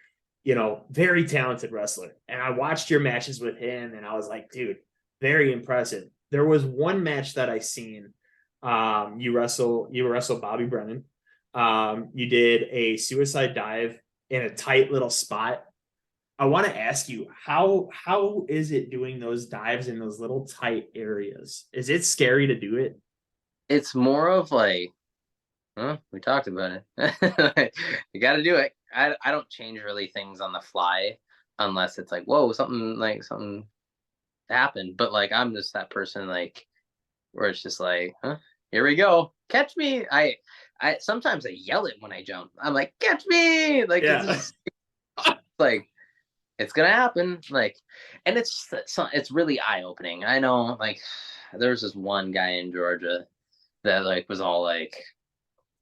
very talented wrestler. And I watched your matches with him and I was like, dude, very impressive. There was one match that I seen. You wrestle Bobby Brennan. You did a suicide dive in a tight little spot. I want to ask you, how is it doing those dives in those little tight areas? Is it scary to do it? It's more of like, we talked about it. You got to do it. I don't change really things on the fly unless it's like, whoa, something happened. But like, I'm just that person, like, where it's just like, here we go, catch me. I sometimes I yell it when I jump. I'm like, catch me. Like, it's like, it's gonna happen. Like, and it's really eye opening. I know, like, there's this one guy in Georgia that like was all like,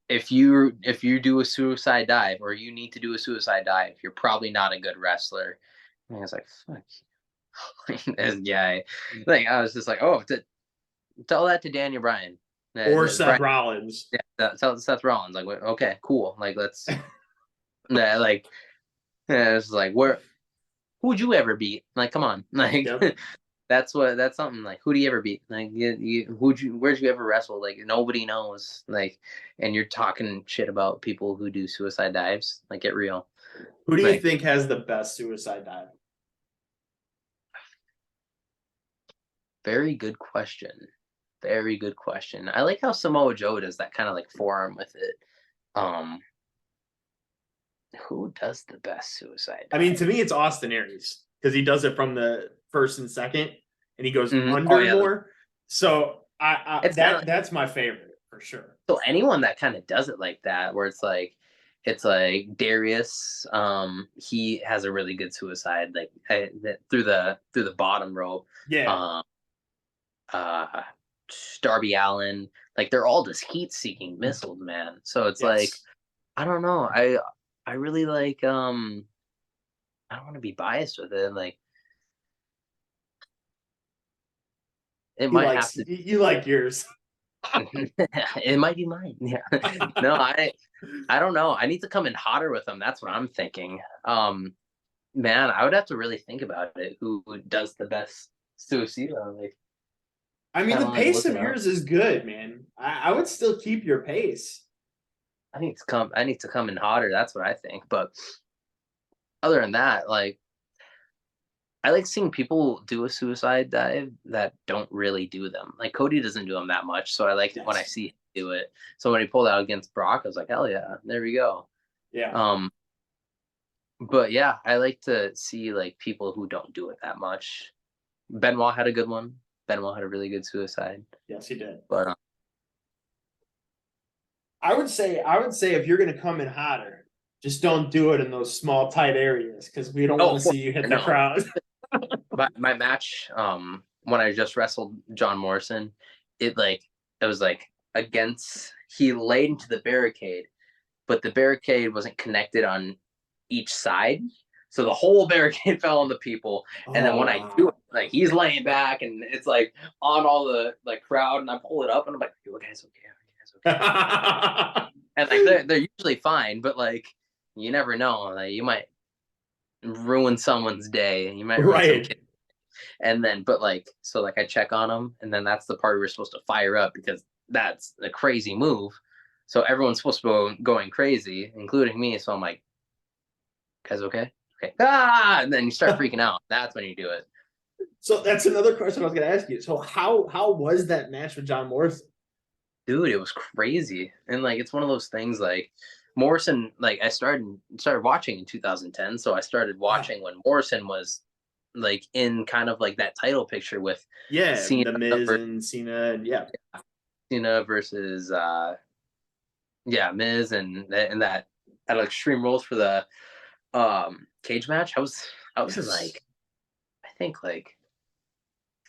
if you do a suicide dive or you need to do a suicide dive, you're probably not a good wrestler. And I was like, fuck. This guy, like, I was just like, oh, tell that to Daniel Bryan or Seth Rollins. Yeah, tell Seth Rollins. Like, okay, cool. Like, let's. Like, it's like, who would you ever beat? Like, come on, like. Yep. That's something. Like, who do you ever beat? Like, where'd you ever wrestle? Like, nobody knows. Like, and you're talking shit about people who do suicide dives. Like, get real. Who do you think has the best suicide dive? Very good question. Very good question. I like how Samoa Joe does that kind of like forearm with it. Who does the best suicide dive? I mean, to me, it's Austin Aries because he does it from the first and second, and he goes under more. So that's my favorite for sure. So anyone that kind of does it like that, where it's like Darius, he has a really good suicide, like through the bottom rope. Yeah. Darby Allin, like, they're all just heat-seeking missiles, man. So it's like, I don't know. I really like. I don't want to be biased with it. Like, it might have to. You like yours. It might be mine. Yeah. No, I don't know. I need to come in hotter with them. That's what I'm thinking. Man, I would have to really think about it. Who does the best suicide? Like, I mean, the pace of yours is good, man. I would still keep your pace. I need to come in hotter. That's what I think. But other than that, like, I like seeing people do a suicide dive that don't really do them. Like, Cody doesn't do them that much, so I like when I see him do it. So when he pulled out against Brock, I was like, hell yeah, there we go. Yeah. But yeah, I like to see like people who don't do it that much. Benoit had a good one. Benoit had a really good suicide. Yes, he did. But I would say if you're going to come in hotter, just don't do it in those small tight areas because we don't want to see you hit the crowd. my match, when I just wrestled John Morrison, it was like against, he laid into the barricade, but the barricade wasn't connected on each side. So the whole barricade fell on the people. And then when I do it, like, he's laying back and it's like on all the like crowd, and I pull it up and I'm like, you guys okay? And like they're usually fine, but like, you never know. Like, you might ruin someone's day. You might ruin some kid. And then, but like, so like I check on them, and then that's the part we're supposed to fire up because that's a crazy move. So everyone's supposed to be going crazy, including me. So I'm like, guys okay? Okay. And then you start freaking out. That's when you do it. So that's another question I was going to ask you. So how was that match with John Morrison? Dude, it was crazy. And like, it's one of those things, like, Morrison, like I started watching in 2010, so I started watching when Morrison was like in kind of like that title picture with Yeah, Cena the Miz versus, and Cena, and yeah. Cena versus yeah, Miz and that at Extreme Rules for the cage match. I was in Yes. like, I think like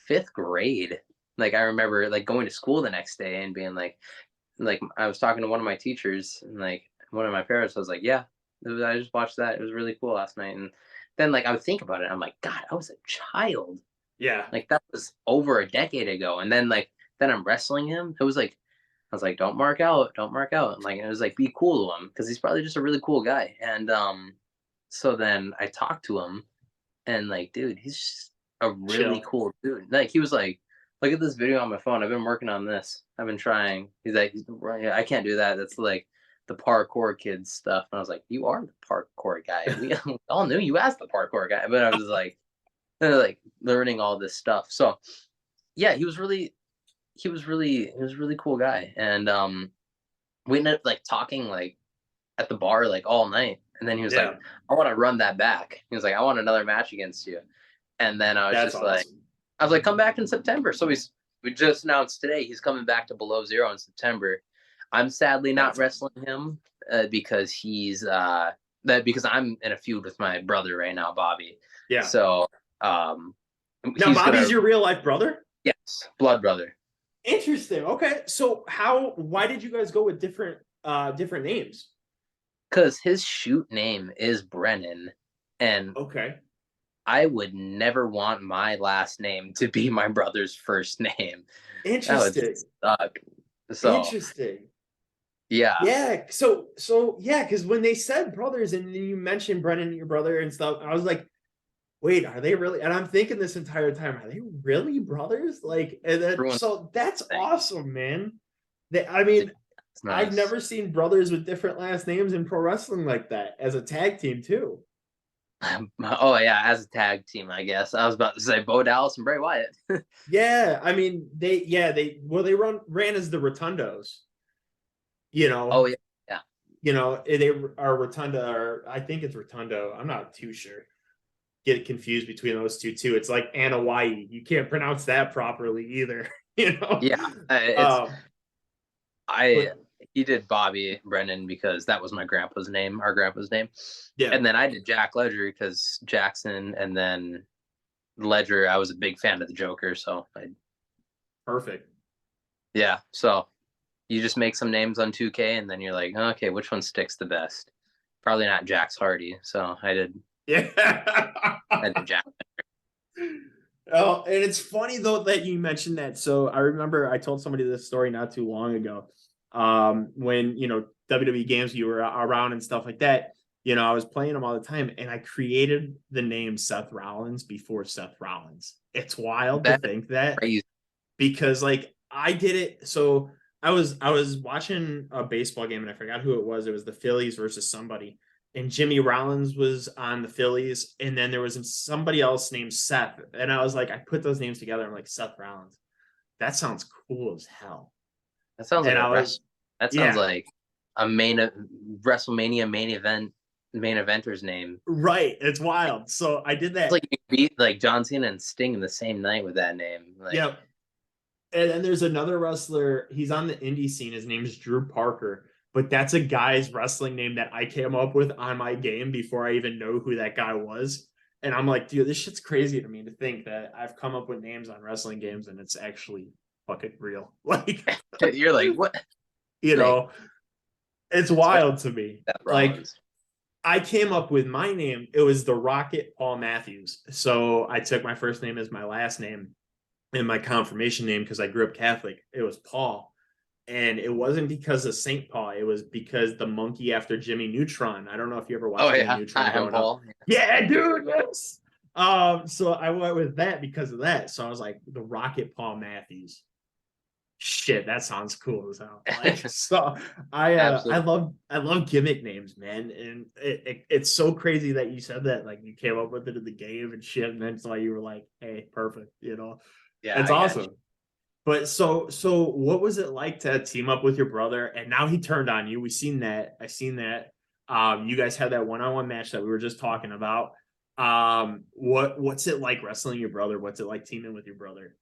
fifth grade. Like I remember like going to school the next day and being like I was talking to one of my teachers and like one of my parents. I was like, yeah, I just watched that. It was really cool last night. And then like I would think about it. I'm like, God, I was a child. Yeah. Like that was over a decade ago. And then like then I'm wrestling him. It was like I was like, don't mark out, don't mark out. And like it was like be cool to him because he's probably just a really cool guy. And so then I talked to him and like, dude, he's just a really Chill. cool dude. Like he was like, look at this video on my phone. I've been working on this. I've been trying. He's like, I can't do that. That's like the parkour kids stuff. And I was like, you are the parkour guy. We all knew you as the parkour guy. But I was like learning all this stuff. So yeah, he was really cool guy. And we ended up like talking like at the bar like all night. And then he was like, Yeah. I want to run that back. He was like, I want another match against you. And then That's awesome. I was like, come back in September. So we just announced today he's coming back to Below Zero in September. I'm sadly not That's awesome. wrestling him because because I'm in a feud with my brother right now, Bobby. Yeah. So Now, he's Bobby's gonna, your real life brother? yes, blood brother. Interesting. Okay. So why did you guys go with different names? Because his shoot name is Brennan, and Okay. I would never want my last name to be my brother's first name. That would Interesting. suck. So Interesting. yeah, Yeah. Yeah, because when they said brothers and you mentioned Brennan, your brother and stuff, I was like, wait, are they really? And I'm thinking this entire time, are they really brothers? Like, and then everyone's so that's thing. awesome, man. I mean, It's I've nice. never seen brothers with different last names in pro wrestling like that as a tag team too. Oh yeah, as a tag team, I guess. I was about to say Bo Dallas and Bray Wyatt. Yeah, I mean they ran as the Rotundos, you Oh know, yeah, yeah. they are Rotunda, or I think it's Rotundo. I'm not too sure. Get confused between those two too. It's like Anawaii. You can't pronounce that properly either, you know. Yeah, it's Um, I but he did Bobby Brennan because that was my grandpa's name, our grandpa's name, yeah, and then I did Jack Ledger because Jackson, and then Ledger. I was a big fan of the Joker, so perfect. yeah. So you just make some names on 2K, and then you're like, okay, which one sticks the best? Probably not Jax Hardy, so Yeah. I did Jack. Oh, and it's funny though that you mentioned that. So I remember I told somebody this story not too long ago. When WWE games you were around and stuff like that, I was playing them all the time, and I created the name Seth Rollins before Seth Rollins. It's wild to That think that, crazy. because like I did it. So I was watching a baseball game and I forgot who it was. It was the Phillies versus somebody, and Jimmy Rollins was on the Phillies, and then there was somebody else named Seth, and I was like, I put those names together. I'm like, Seth Rollins. That sounds cool as hell. That sounds like And a I wrestler. was, That sounds yeah, like a WrestleMania main eventer's name. right. It's wild. So I did It's that. like you could beat like John Cena and Sting in the same night with that name. Like Yep. And then there's another wrestler. He's on the indie scene. His name is Drew Parker, but that's a guy's wrestling name that I came up with on my game before I even know who that guy was. And I'm like, dude, this shit's crazy to me to think that I've come up with names on wrestling games and it's actually fucking real. Like, you're like what? you Like know, it's especially wild to me. Seth Like, Rollins. I came up with my name. It was the Rocket Paul Matthews. So I took my first name as my last name and my confirmation name, because I grew up Catholic. It was Paul. And it wasn't because of St. Paul. It was because the monkey after Jimmy Neutron. I don't know if you ever Oh watched Jimmy yeah, Neutron hi, I'm growing up. Paul. Yeah, dude. Yes. So I went with that because of that. So I was like, the Rocket Paul Matthews. Shit, that sounds cool as hell. Like, so I Absolutely. love gimmick names, man. And it's so crazy that you said that, like you came up with it in the game and shit, and that's why you were like, hey, perfect, Yeah, it's I got you. awesome. But so what was it like to team up with your brother? And now he turned on you. We seen that. I seen that. You guys had that one-on-one match that we were just talking about. What's it like wrestling your brother? What's it like teaming with your brother?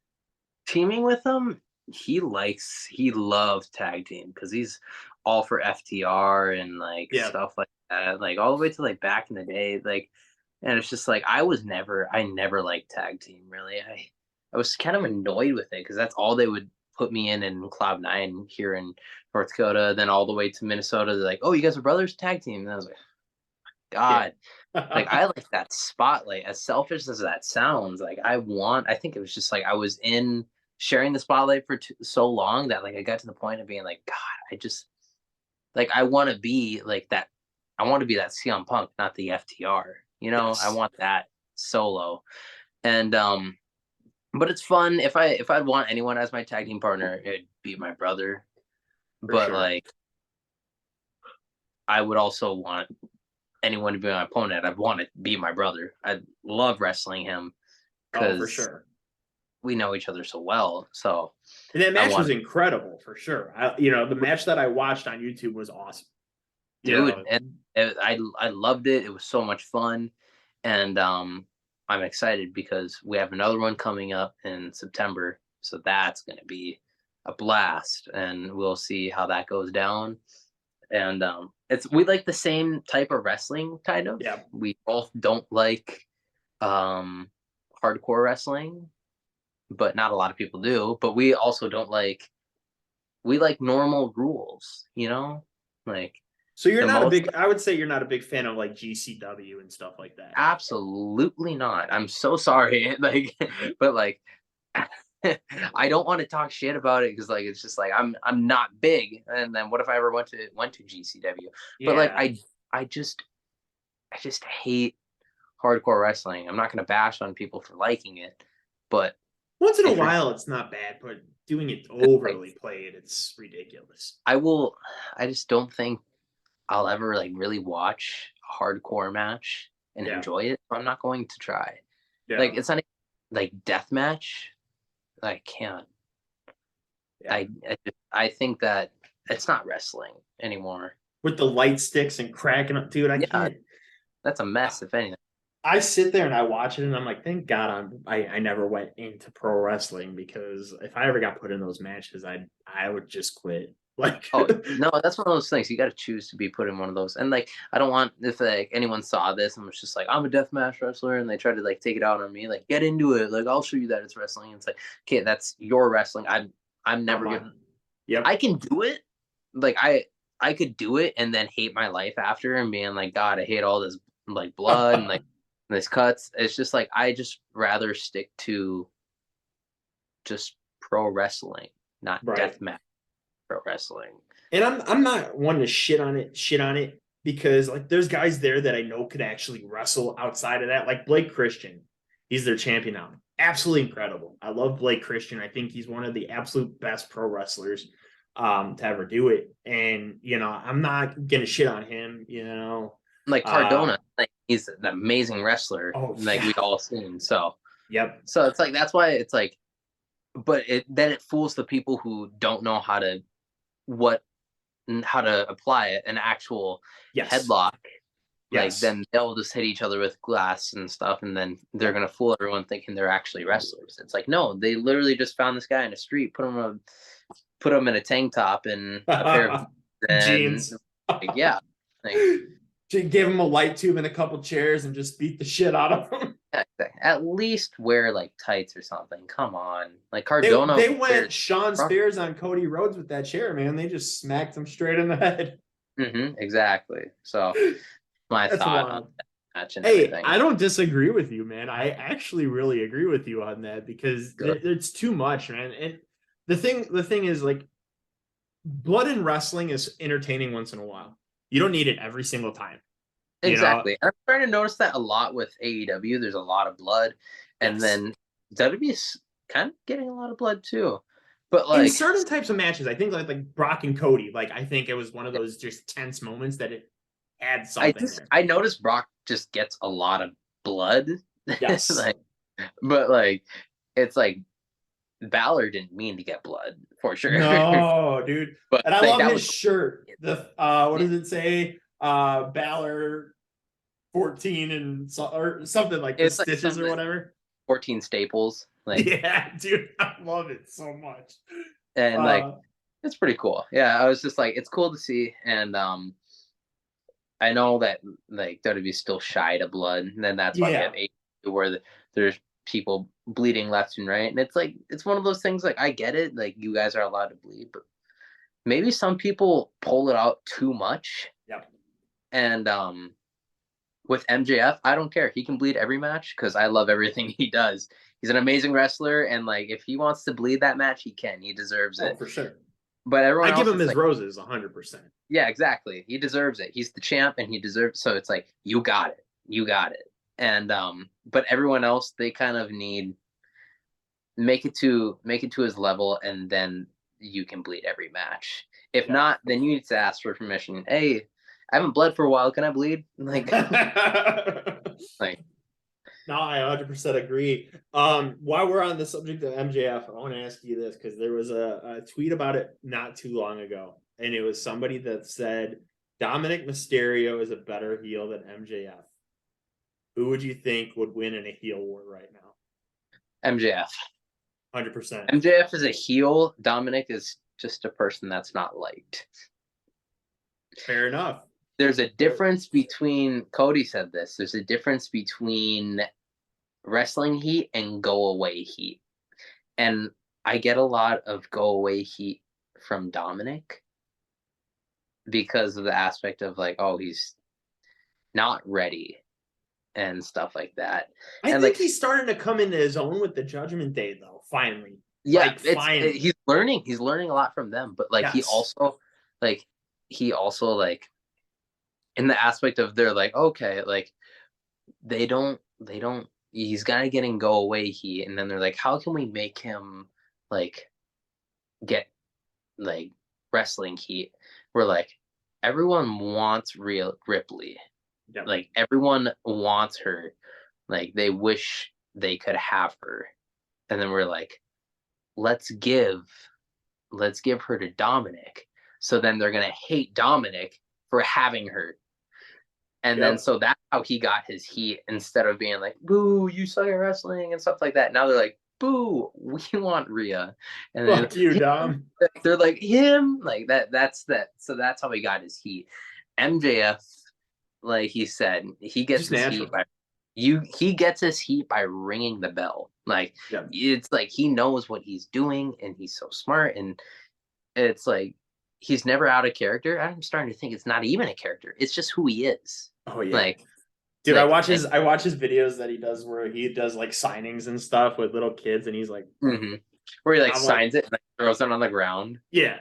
Teaming with him, he loves tag team because he's all for FTR and like Yeah. stuff like that, like all the way to like back in the day, like. And it's just like I never liked tag team really. I was kind of annoyed with it because that's all they would put me in Cloud Nine here in North Dakota, then all the way to Minnesota. They're like, "Oh, you guys are brothers tag team," and I was like, Yeah. God, like I like that spotlight. As selfish as that sounds, like I think it was just like I was in sharing the spotlight for so long that like I got to the point of being like, God, I just like I want to be like that. I want to be that CM Punk, not the FTR. You know, I Yes, want that solo. And but it's fun if I'd want anyone as my tag team partner, it'd be my brother. for But sure. like I would also want anyone to be my opponent. I'd want to be my brother. I love wrestling him Oh, for because sure. we know each other so well. So And that I match was want, incredible for sure. The match that I watched on YouTube was awesome. You dude, know, I loved it. It was so much fun, and I'm excited because we have another one coming up in September. So that's going to be a blast, and we'll see how that goes down. And it's we like the same type of wrestling, kind of. yeah. We both don't like um hardcore wrestling, but not a lot of people do. But we also don't like we like normal rules, you know? Like So you're the not a most big. I would say you're not a big fan of like GCW and stuff like that. absolutely not. I'm so sorry. Like but like I don't want to talk shit about it because like it's just like I'm not big. And then what if I ever went to GCW? But like Yeah. I just hate hardcore wrestling. I'm not gonna bash on people for liking it, but Once in a if you're while, it's not bad, but doing it like overly played, it's ridiculous. I will I just don't think I'll ever like really watch a hardcore match and Yeah. enjoy it. I'm not going to try. Like Yeah. it's not like death match. I can't. Yeah. I think that it's not wrestling anymore. With the light sticks and cracking up, dude. I Yeah, can't. that's a mess. If anything. I sit there and I watch it and I'm like, thank God I never went into pro wrestling because if I ever got put in those matches, I would just quit. Like Oh no, that's one of those things you got to choose to be put in one of those. And like, I don't want if like anyone saw this and was just like, I'm a deathmatch wrestler, and they try to like take it out on me, like get into it, like I'll show you that it's wrestling. And it's like, okay, that's your wrestling. I'm I'm never gonna. on. Yep. I can do it. Like I could do it and then hate my life after and being like, God, I hate all this like blood and like this cuts. It's just like I just rather stick to just pro wrestling, not Right. deathmatch pro wrestling. And I'm not one to shit on it because like there's guys there that I know could actually wrestle outside of that. Like Blake Christian, he's their champion now. Absolutely incredible. I love Blake Christian. I think he's one of the absolute best pro wrestlers to ever do it. And I'm not gonna shit on him, Like Uh Cardona, like he's an amazing wrestler, oh like yeah. we all seen. So Yep. so it's like that's why it's like, but it fools the people who don't know what how to apply it an actual Yes. headlock. Like Yes. then they'll just hit each other with glass and stuff, and then they're Yep. gonna fool everyone thinking they're actually wrestlers. It's like no, they literally just found this guy in the street, put him in a tank top and a pair of and Jeans. like, yeah, like Give him a light tube and a couple chairs and just beat the shit out of him. yeah, at least wear like tights or something. Come on, like They Cardona they went wears Sean front. Spears on Cody Rhodes with that chair, man. They just smacked him straight in the head. Exactly. So my That's thought on wild. that match and Hey, everything. I don't disagree with you, man. I actually really agree with you on that because Good. it's too much, man. And the thing is, like, blood in wrestling is entertaining once in a while. You don't need it every single time, you know? Exactly. I'm starting to notice that a lot with AEW. There's a lot of blood, and Yes. then WWE is kind of getting a lot of blood too. But In like, certain types of matches, I think like Brock and Cody, like I think it was one of those just tense moments that it had something there. I noticed Brock just gets a lot of blood, Yes. like, but like, it's like Balor didn't mean to get blood for sure. No, dude. But And I like love that his was cool. shirt. The what does it say? Balor 14 and or something like the It's like stitches or something whatever. 14 staples. Like, Yeah, dude. I love it so much. and like Uh it's pretty cool. Yeah, I was just like, it's cool to see. And I know that like WWE's still shy to blood, and then that's why we have yeah. where there's people bleeding left and right, and it's like it's one of those things. Like I get it, like you guys are allowed to bleed, but maybe some people pull it out too much. Yep. And with MJF, I don't care. He can bleed every match because I love everything he does. He's an amazing wrestler, and like if he wants to bleed that match, he can. He deserves Oh, it. for sure. But I everyone give else, him it's his like, roses 100%. yeah, exactly. He deserves it. He's the champ, and he deserves. So it's like you got it, you got it. And but everyone else, they kind of need make it to his level, and then you can bleed every match. If Yep. not, then you need to ask for permission. Hey, I haven't bled for a while. Can I bleed? Like, like No, I 100% agree. While we're on the subject of MJF, I want to ask you this because there was a tweet about it not too long ago, and it was somebody that said Dominic Mysterio is a better heel than MJF. Who would you think would win in a heel war right now? MJF. 100%. MJF is a heel. Dominic is just a person that's not liked. Fair enough. There's a difference between Cody said this. There's a difference between wrestling heat and go away heat. And I get a lot of go away heat from Dominic because of the aspect of like, oh, he's not ready and stuff like that. I And think like, he's starting to come into his own with the Judgment Day, though. Finally, yeah, like finally, he's learning. He's learning a lot from them. But like, yes. like he also like in the aspect of they're like, okay, like they don't he's got to get and go away heat, and then they're like, how can we make him like get like wrestling heat? We're like, everyone wants real Ripley, Yep. like everyone wants her, like they wish they could have her. And then we're like, let's give her to Dominic, so then they're gonna hate Dominic for having her. And then Yep. so that's how he got his heat, instead of being like, boo, you suck at wrestling and stuff like that. Now they're like, boo, we want Rhea. And then Fuck you, Dom. they're like, him, like that's that. So that's how he got his heat. MJF, like he said, he gets Just his heat natural. by he gets his heat by ringing the bell. Like Yep. it's like he knows what he's doing, and he's so smart, and it's like he's never out of character. I'm starting to think it's not even a character. It's just who he is. Oh yeah. Like Dude, like I watch his videos that he does where he does like signings and stuff with little kids, and he's like, where he like I'm like, signs it and like, throws it on the ground. yeah,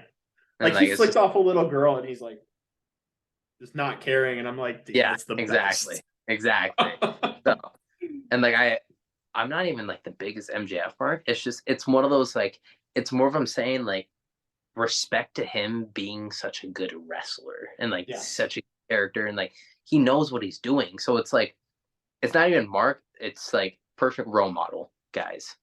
And like like he it's flicked just off a little girl, and he's like, just not caring, and I'm like, dude, yeah, it's the exactly. best. So and like I'm not even like the biggest MJF mark. It's just it's one of those like it's more of I'm saying like respect to him being such a good wrestler and like Yeah. such a character, and like he knows what he's doing. So it's like it's not even Mark. It's like perfect role model, guys.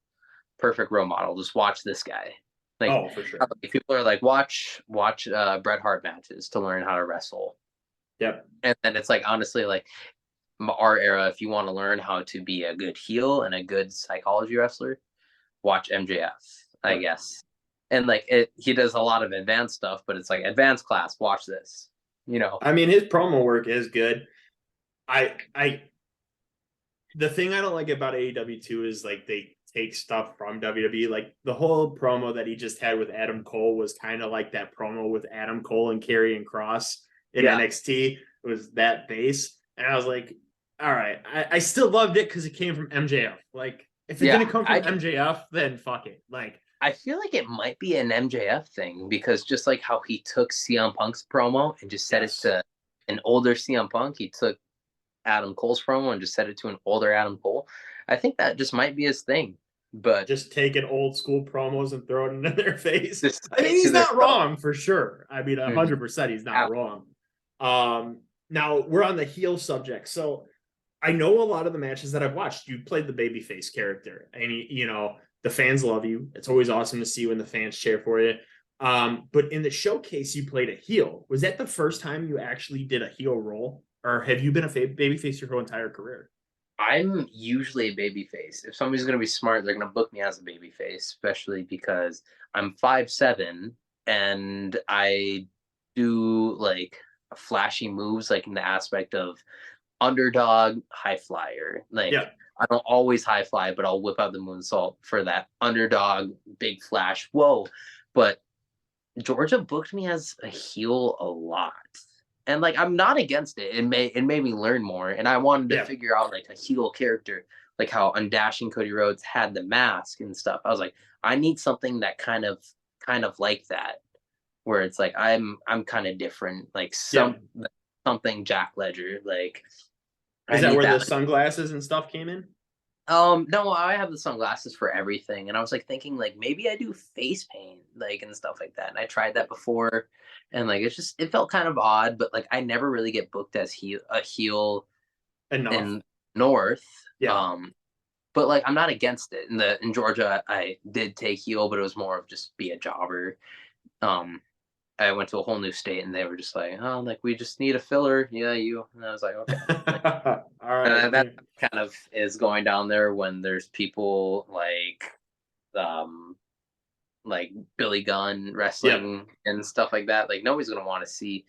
Perfect role model. Just watch this guy. Like, Oh, for sure. people are like, watch Bret Hart matches to learn how to wrestle. Yep. And then it's like honestly like our era. If you want to learn how to be a good heel and a good psychology wrestler, watch MJF, I guess. And like he does a lot of advanced stuff, but it's like advanced class. Watch this. You know. I mean, his promo work is good. The thing I don't like about AEW too is like they take stuff from WWE. Like the whole promo that he just had with Adam Cole was kind of like that promo with Adam Cole and Karrion Kross in NXT. It was that base. And I was like, all right, I still loved it because it came from MJF. Like, if it's gonna come from MJF, then fuck it. Like, I feel like it might be an MJF thing, because just like how he took CM Punk's promo and just set it to an older CM Punk, he took Adam Cole's promo and just set it to an older Adam Cole. I think that just might be his thing. But just taking old school promos and throwing it in their face. I mean, he's not wrong for sure. I mean, 100% he's not wrong. Now we're on the heel subject. So I know a lot of the matches that I've watched, you played the babyface character, and you know, The fans love you. It's always awesome to see when the fans cheer for you. But in the showcase, you played a heel. Was that the first time you actually did a heel role, or have you been a babyface your whole entire career? I'm usually a babyface. If somebody's gonna be smart, they're gonna book me as a babyface, especially because I'm 5'7" and I do like flashy moves, like in the aspect of underdog, high flyer. Like Yeah. I don't always high fly, but I'll whip out the moonsault for that underdog, big flash. Whoa! But Georgia booked me as a heel a lot. And like I'm not against it. It made me learn more. And I wanted to Yeah. figure out like a heel character, like how Undashing Cody Rhodes had the mask and stuff. I was like, I need something that kind of like that, where it's like I'm kind of different, like Yeah. something Jack Ledger. Like I Is that need where the that. sunglasses and stuff came in? No, I have the sunglasses for everything, and I was like thinking like maybe I do face paint, like and stuff like that. And I tried that before, and like it felt kind of odd, but like I never really get booked as a heel Enough. in North. Yeah. Um, but like I'm not against it. In Georgia, I did take heel, but it was more of just be a jobber. Um, I went to a whole new state, and they were just like, oh, like we just need a filler. Yeah, you. And I was like, okay. All right. That kind of is going down there when there's people um like Billy Gunn Yeah. wrestling and stuff like that. Like nobody's gonna want to see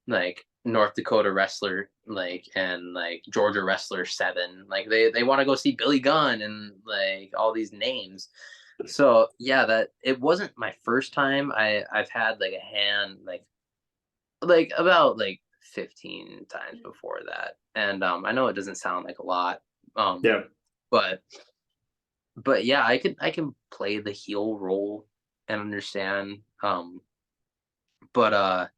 like North Dakota wrestler and like Georgia wrestler 7. Like they want to go see Billy Gunn and like all these names. So yeah, that it wasn't my first time. I've had like a hand like about like 15 times before that. And I know it doesn't sound like a lot. Um Yeah. but yeah, I can play the heel role and understand. But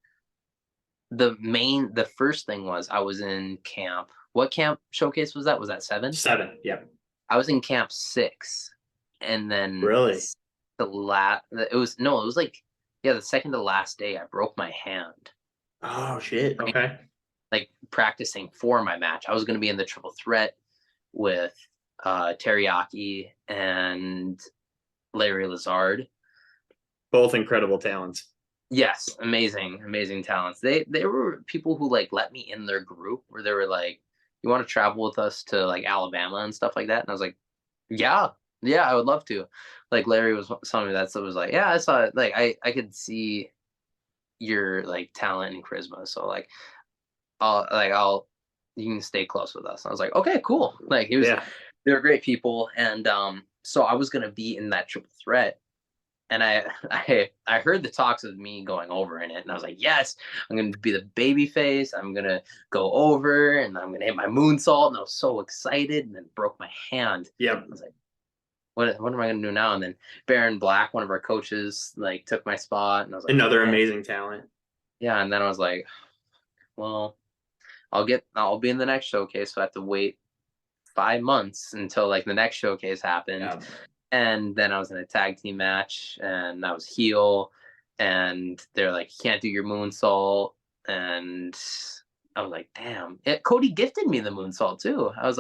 the first thing was I was in camp. What camp showcase was that? Was that 7? 7. Yeah. I was in camp 6, and then Really? the last it was no, it was like yeah, the second to last day I broke my hand. Oh shit. Okay. Like practicing for my match. I was going to be in the triple threat with Teriyaki and Larry Lazard. Both incredible talents. Yes, amazing, amazing talents. They were people who like let me in their group where they were like, "You want to travel with us to like Alabama and stuff like that?" And I was like, "Yeah, yeah, I would love to." Like Larry was telling me that, so it was like, "Yeah, I saw it. Like I could see your like talent and charisma. So I'll you can stay close with us." And I was like, "Okay, cool." Like Yeah. they were great people, and so I was gonna be in that triple threat, and I heard the talks of me going over in it, and I was like, yes, I'm gonna be the baby face. I'm gonna go over, and I'm gonna hit my moonsault, and I was so excited, and then broke my hand. Yep. I was like, what am I gonna do now? And then Baron Black, one of our coaches, like took my spot, and I was like, Another man, amazing talent. yeah. And then I was like, well, I'll be in the next showcase, so I have to wait 5 months until like the next showcase happened. Yeah. And then I was in a tag team match, and I was heel, and they're like, "You can't do your moonsault," and I was like, "Damn!" Cody gifted me the moonsault too. I was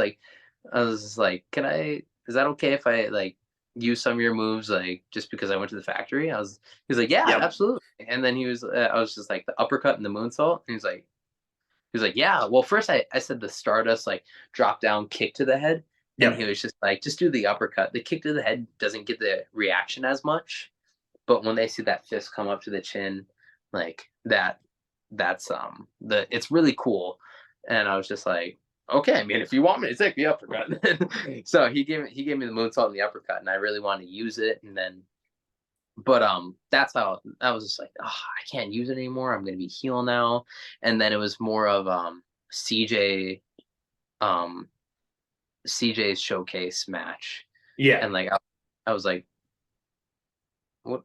just like, "Can I? Is that okay if I like use some of your moves, like just because I went to the factory?" He's like, "Yeah, Yep. absolutely." And then I was just like the uppercut and the moonsault, and he was like, yeah. Well, first I said the Stardust like drop down kick to the head, and he Yep. was just like, just do the uppercut. The kick to the head doesn't get the reaction as much, but when they see that fist come up to the chin, like that's it's really cool. And I was just like, okay, I mean, if you want me to take the uppercut, so he gave me the moonsault and the uppercut, and I really wanted to use it, and then but that's how I was just like, oh, I can't use it anymore. I'm gonna be heel now. And then it was more of CJ um CJ's showcase match. Yeah. And like I was like, what,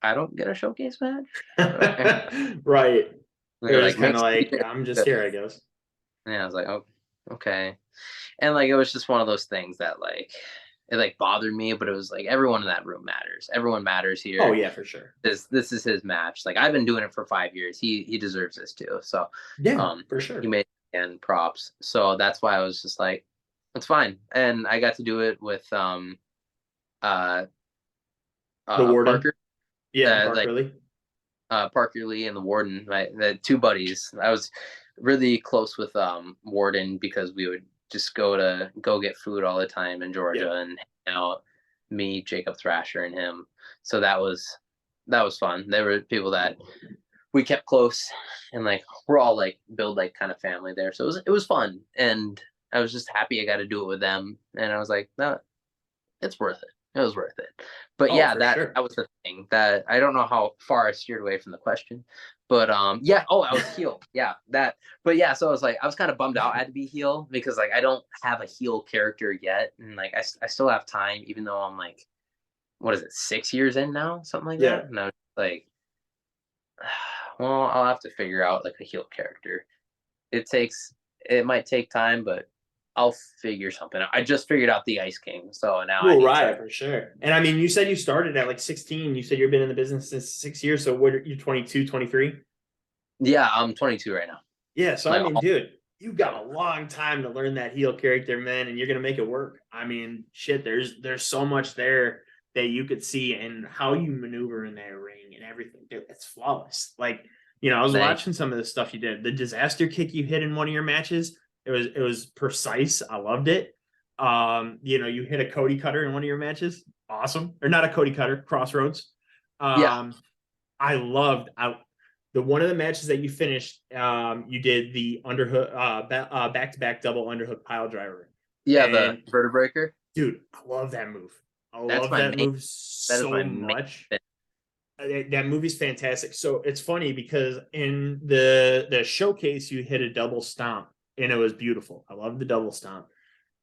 I don't get a showcase match? And Right. It they're was like, kind make of like, CJ I'm just good. here, I guess. And I was like, oh, okay. And like it was just one of those things that like it like bothered me, but it was like everyone in that room matters. Everyone matters Oh here. yeah, for sure. This is his match. Like I've been doing it for 5 years. He deserves this too. So Yeah, um for he sure. made and props. So that's why I was just like, it's fine. And I got to do it with uh The Warden. Parker, Yeah, like Parker Lee. Parker Lee and the Warden, the two buddies. I was really close with Warden because we would just go get food all the time in Yeah. Georgia and hang out, me, Jacob Thrasher, and him. So that was fun. There were people that we kept close, and like we're all like build like kind of family there. So it was fun, and I was just happy I got to do it with them. And I was like, no, it's worth it. It was worth it. But Oh, yeah, for that sure. that was the thing. That I don't know how far I steered away from the question. But yeah, oh, I was heel. Yeah, that but yeah, so I was kind of bummed out I had to be heel because like I don't have a heel character yet. And like I still have time, even though I'm like, what is it, 6 years in now? Something like Yeah. that. And I was like, well, I'll have to figure out like a heel character. It might take time, but I'll figure something out. I just figured out the Ice King, so now I Well, need right, to. for sure. And I mean, you said you started at like 16. You said you've been in the business since 6 years. So what are you, 22, 23? Yeah, I'm 22 right now. Yeah. So I Like, mean, dude, you've got a long time to learn that heel character, man, and you're gonna make it work. I mean, shit, there's so much there that you could see and how you maneuver in that ring and everything. Dude, it's flawless. Like, I was thank. watching some of the stuff you did. The disaster kick you hit in one of your matches, it was precise. I loved it. You hit a Cody cutter in one of your matches. Awesome. Or not a Cody cutter, Crossroads. Yeah, Um, I loved the one of the matches that you finished. You did the underhook, back to back double underhook pile driver, yeah, the and vertebreaker. dude, I love that move. I That's love my that main. move That is so my main much. thing. That movie's fantastic. So it's funny because in the showcase you hit a double stomp and it was beautiful. I love the double stomp,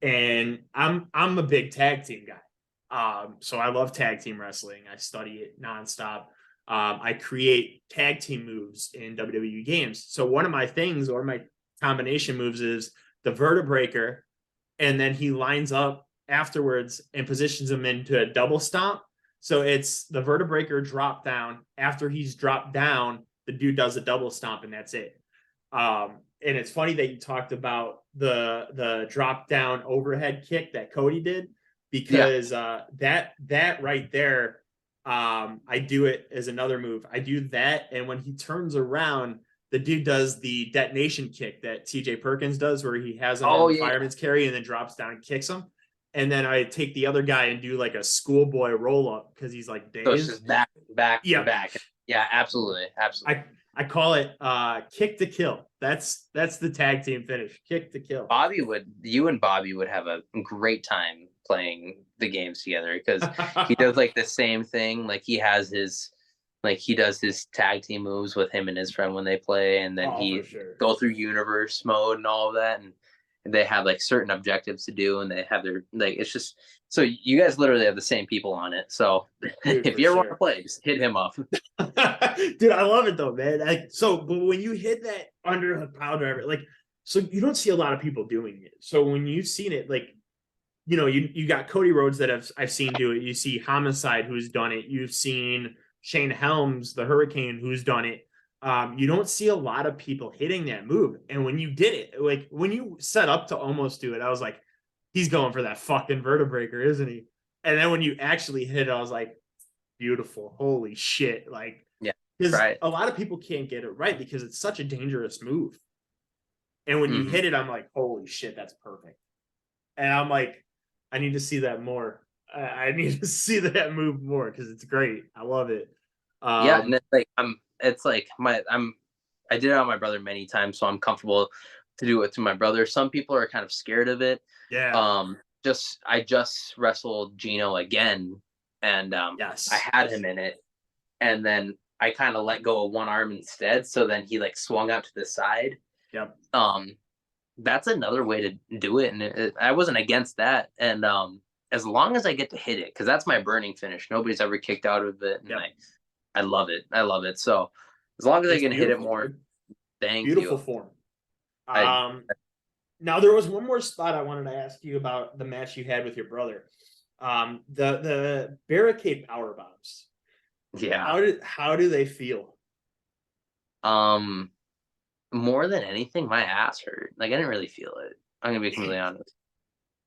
and I'm a big tag team guy. So I love tag team wrestling. I study it nonstop. I create tag team moves in WWE games. So one of my things or my combination moves is the vertebreaker, and then he lines up afterwards and positions him into a double stomp. So it's the vertebreaker drop down. After he's dropped down, the dude does a double stomp, and that's it. And it's funny that you talked about the drop down overhead kick that Cody did, Yeah. because that right there, I do it as another move. I do that, and when he turns around, the dude does the detonation kick that TJ Perkins does, where he has him in Oh the yeah, yeah. fireman's carry and then drops down and kicks him. And then I take the other guy and do like a schoolboy roll up because he's like So it's dazed. just back, back, Yep. back. Yeah, absolutely, absolutely. I call it kick to kill. That's the tag team finish. Kick to kill. You and Bobby would have a great time playing the games together because he does like the same thing. He does his tag team moves with him and his friend when they play, and then Oh, for he sure. go through universe mode and all of that, and they have like certain objectives to do, and they have their like it's just so you guys literally have the same people on it. So Dude, if for you ever want to sure. play, just hit him up. Dude, I love it though, man. But when you hit that underhook pile driver, like, so you don't see a lot of people doing it. So when you've seen it, like, you got Cody Rhodes that I've seen do it. You see Homicide who's done it. You've seen Shane Helms, the Hurricane, who's done it. You don't see a lot of people hitting that move. And when you did it, like when you set up to almost do it, I was like, he's going for that fucking vertebreaker, isn't he? And then when you actually hit it, I was like, beautiful. Holy shit. Like, Yeah, because right. a lot of people can't get it right because it's such a dangerous move. And when you Mm-hmm. hit it, I'm like, holy shit, that's perfect. And I'm like, I need to see that more. I need to see that move more because it's great. I love it. Yeah, and Um, I did it on my brother many times, so I'm comfortable to do it to my brother. Some people are kind of scared of it. yeah. I just wrestled Gino again, and I Yes. had him in it, and then I kind of let go of one arm instead. So then he like swung out to the side. Yep. That's another way to do it, and I wasn't against that. And as long as I get to hit it, because that's my burning finish. Nobody's ever kicked out of it, and Yep. I love it. I love it. So as long as I It's can hit it beautiful, more, dude. thank Beautiful you. form. I Now there was one more spot I wanted to ask you about the match you had with your brother. The barricade power bombs. Yeah. How do they feel? Um, More than anything, my ass hurt. Like I didn't really feel it. I'm gonna be completely honest.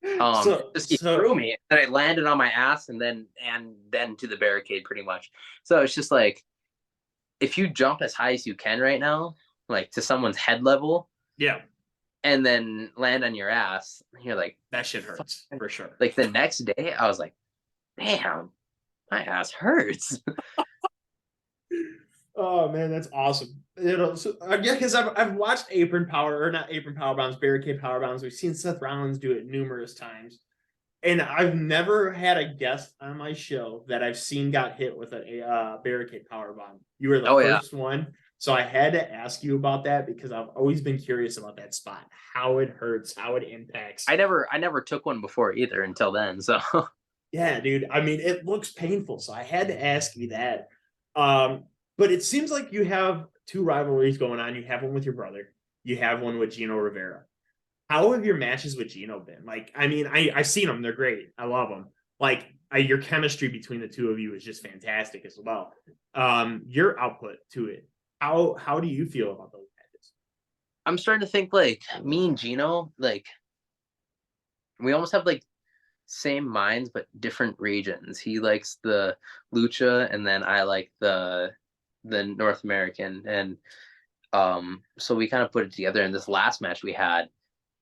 So Just he threw me, and I landed on my ass, and then to the barricade, pretty much. So it's just like, if you jump as high as you can right now, like to someone's head level, yeah, and then land on your ass, you're like, that shit hurts for sure. like the next day, I was like, damn, my ass hurts. Oh man, that's awesome. So yeah, because I've watched apron power, or not apron power bombs, barricade power bombs. We've seen Seth Rollins do it numerous times, and I've never had a guest on my show that I've seen got hit with a barricade power bomb. You were the Oh yeah, first one, so I had to ask you about that because I've always been curious about that spot, how it hurts, how it impacts. I never took one before either until then. So Yeah, dude. I mean, it looks painful, so I had to ask you that. Um, but it seems like you have two rivalries going on. You have one with your brother. You have one with Gino Rivera. How have your matches with Gino been? Like, I mean, I've seen them. They're great. I love them. Like, your chemistry between the two of you is just fantastic as well. Your output to it. How do you feel about those matches? I'm starting to think like me and Gino, like we almost have like same minds but different regions. He likes the lucha, and then I like the North American, and so we kind of put it together. In this last match we had,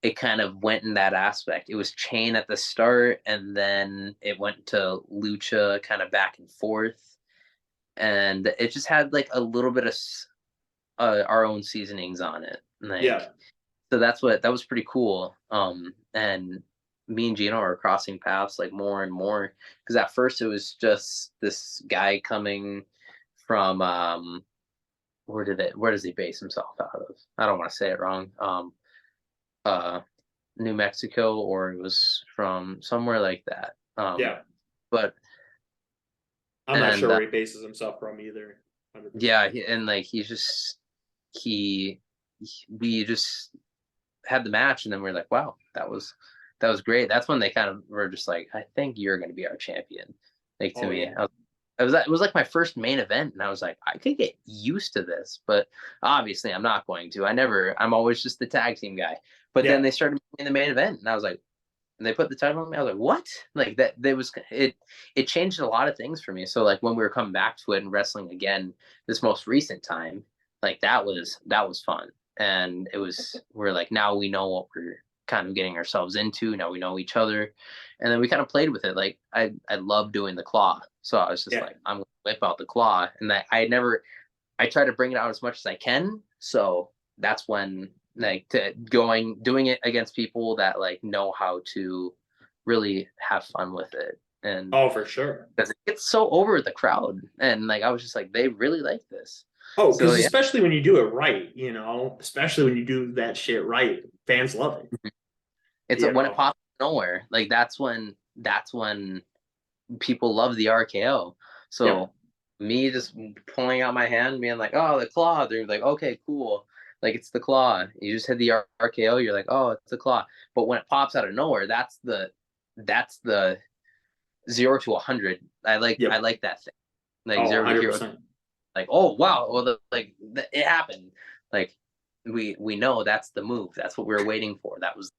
it kind of went in that aspect. It was chain at the start, and then it went to lucha, kind of back and forth, and it just had like a little bit of our own seasonings on it. Like, Yeah, so that was pretty cool. And me and Gino are crossing paths like more and more, because at first it was just this guy coming from where does he base himself out of? I don't want to say it wrong. Uh New Mexico, or it was from somewhere like that. yeah. But I'm not and sure where he bases himself from either. 100%. yeah, and like he we just had the match, and then we are like, wow, that was great. That's when they kind of were just like, I think you're going to be our champion. Like, to Oh me, yeah. it was like my first main event, and I was like, I could get used to this, but obviously I'm not going to. I'm always just the tag team guy. But then Yeah. they started in the main event, and I was like, and they put the title on me. I was like, what? Like that? There was it. It changed a lot of things for me. So like when we were coming back to it and wrestling again this most recent time, like that was fun, and we're like, now we know what we're kind of getting ourselves into. Now we know each other, and then we kind of played with it. Like I love doing the claw, so I was just Yeah. like, I'm gonna whip out the claw, and that I try to bring it out as much as I can. So that's when, like, doing it against people that like know how to really have fun with it, and Oh, for sure. because it gets so over with the crowd, and like I was just like, they really like this. Oh, So because yeah, especially when you do it right, especially when you do that shit right, fans love it. it's You when it know. pops nowhere, like that's when people love the RKO. Yep. So me just pulling out my hand, being like, "Oh, the claw." They're like, "Okay, cool." Like, it's the claw. You just hit the RKO. You're like, "Oh, it's the claw." But when it pops out of nowhere, that's the 0 to 100. I Yep. like that thing. Like Oh, 0 to hero. 100%. Like, oh wow, well, it happened. Like, we know that's the move. That's what we were waiting for. That was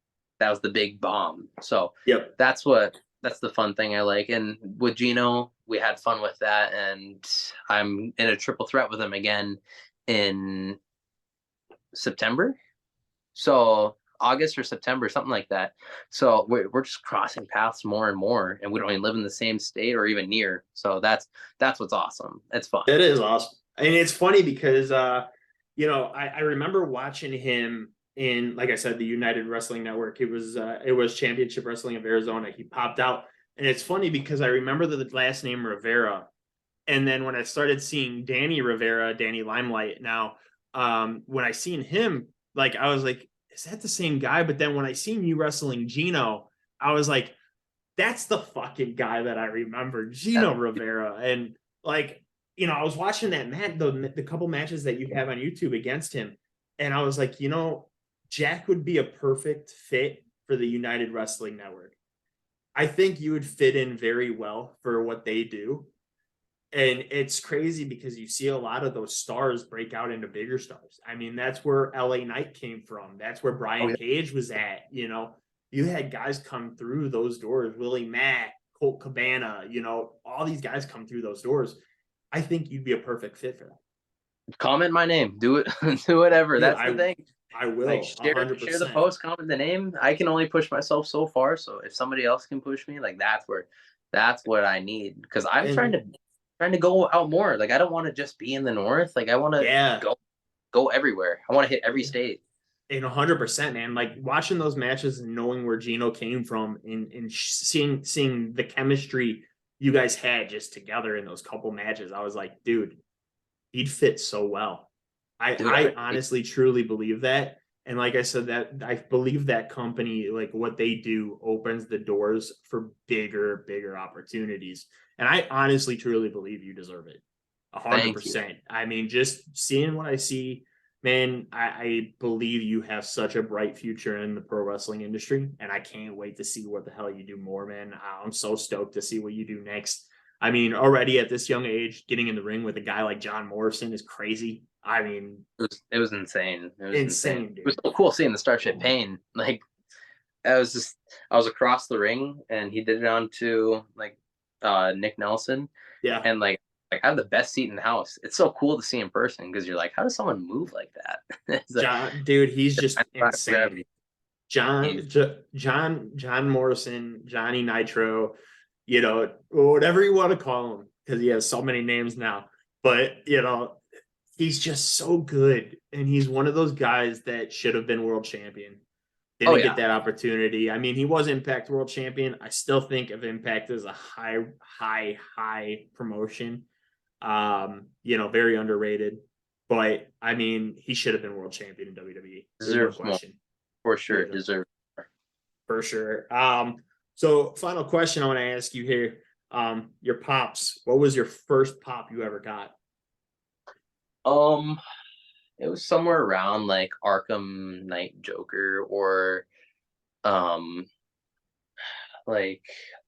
the big bomb. So Yep. that's the fun thing I like. And with Gino, we had fun with that, and I'm in a triple threat with him again in September. So August or September, something like that. So we're just crossing paths more and more, and we don't even live in the same state or even near. So that's what's awesome. It's fun. It is awesome. And it's funny because I remember watching him in, like I said, the United Wrestling Network. It was Championship Wrestling of Arizona. He popped out. And it's funny because I remember the last name Rivera. And then when I started seeing Danny Rivera, Danny Limelight now, when I seen him, like I was like, is that the same guy? But then when I seen you wrestling Gino, I was like, that's the fucking guy that I remember, Yeah. Gino Rivera. And like, I was watching that the couple matches that you have on YouTube against him, and I was like, Jack would be a perfect fit for the United Wrestling Network. I think you would fit in very well for what they do. And it's crazy because you see a lot of those stars break out into bigger stars. I mean, that's where LA Knight came from. That's where Oh Brian yeah. Cage was at. you had guys come through those doors, Willie Mack, Colt Cabana, you know, all these guys come through those doors. I think you'd be a perfect fit for that. Comment my name. Do it. Do whatever. Dude, That's the thing. I Like will share the 100%. post, comment the name. I can only push myself so far. So if somebody else can push me, like that's what I need. Because I'm And trying to go out more. Like I don't want to just be in the north. Like I want to yeah, go everywhere. I want to hit every state. and 100%, man. Like watching those matches and knowing where Gino came from, and seeing the chemistry you guys had just together in those couple matches, I was like, dude, he'd fit so well. Dude, I honestly truly believe that. And like I said, that I believe that company, like what they do, opens the doors for bigger opportunities. And I honestly truly believe you deserve it. thank you. 100%. I mean, just seeing what I see, man, I believe you have such a bright future in the pro wrestling industry. And I can't wait to see what the hell you do more, man. I'm so stoked to see what you do next. I mean, already at this young age, getting in the ring with a guy like John Morrison is crazy. I mean, It was insane. It was insane. insane, It was dude. so cool seeing the Starship Pain. Like I was across the ring and he did it onto like Nick Nelson Yeah. and like I have the best seat in the house. It's so cool to see in person because you're like, how does someone move like that? It's like, John, dude, he's just insane. gravity. John, He's John Morrison, Johnny Nitro, you know, whatever you want to call him, because he has so many names now. But you know, he's just so good, and he's one of those guys that should have been world champion. oh Didn't get yeah, that opportunity. I mean, he was Impact world champion. I still think of Impact as a high promotion. You know, very underrated. But I mean, he should have been world champion in WWE. There's no deserves more question. for sure. There's Deserves more. for sure. So final question I want to ask you here. Your pops, what was your first pop you ever got? Um, it was somewhere around like Arkham Knight Joker or um like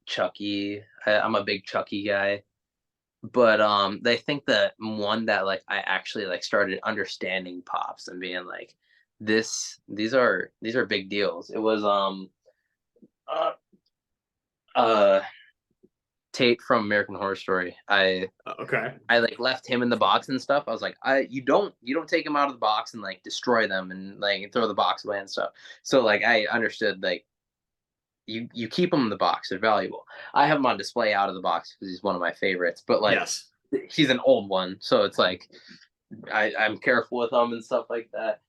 Chucky. I'm a big Chucky guy. But they think that one that like I actually like started understanding pops and being like these are big deals. It was uh uh Tate from American Horror Story. Okay. I like left him in the box and stuff. I was like, you don't take him out of the box and like destroy them and like throw the box away and stuff. So like I understood like you keep them in the box. They're valuable. I have him on display out of the box because he's one of my favorites. But like Yes. he's an old one, so it's like I'm careful with them and stuff like that.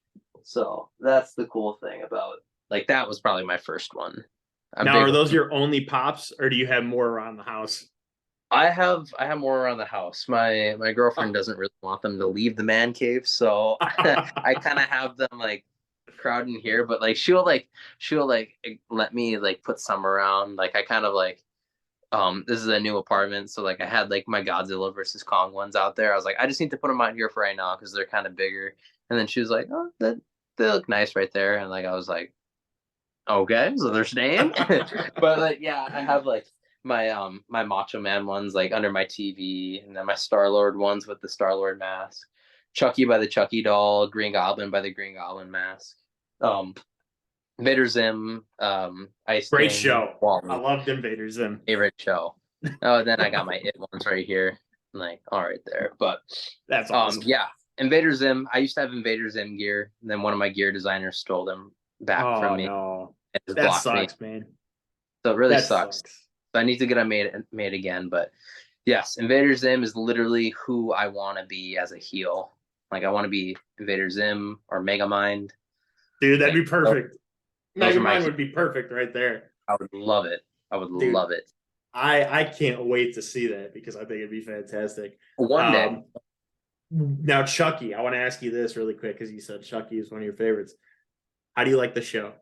So that's the cool thing about like that was probably my first one. I'm Now, big. are those your only pops, or do you have more around the house? I have more around the house. My girlfriend doesn't really want them to leave the man cave, so I kind of have them like crowd in here. But like she'll let me like put some around. Like I kind of like this is a new apartment, so like I had like my Godzilla versus Kong ones out there. I was like, I just need to put them out here for right now because they're kind of bigger. And then she was like, oh, that they look nice right there. And like I was like, okay, so they're staying. But like yeah, I have like my Macho Man ones like under my TV, and then my Star Lord ones with the Star Lord mask, Chucky by the Chucky doll, Green Goblin by the Green Goblin mask, um, Vader Zim, Ice Great King, show. I Wally, loved Invader Zim. favorite show. Oh, then I got my It ones right here, like all right there. But That's awesome. yeah, Invader Zim. I used to have Invader Zim gear, and then one of my gear designers stole them back from Oh me no, and just that blocked me. sucks, man. So it really That sucks. sucks. So I need to get them made again. But yes, Invader Zim is literally who I want to be as a heel. Like I want to be Invader Zim or Megamind. Dude, that'd Like be perfect. those Mega are my. Mind would be perfect right there. I would love it. I would Dude, love it. I can't wait to see that because I think it'd be fantastic. One day. Um, Now, Chucky, I want to ask you this really quick because you said Chucky is one of your favorites. How do you like the show?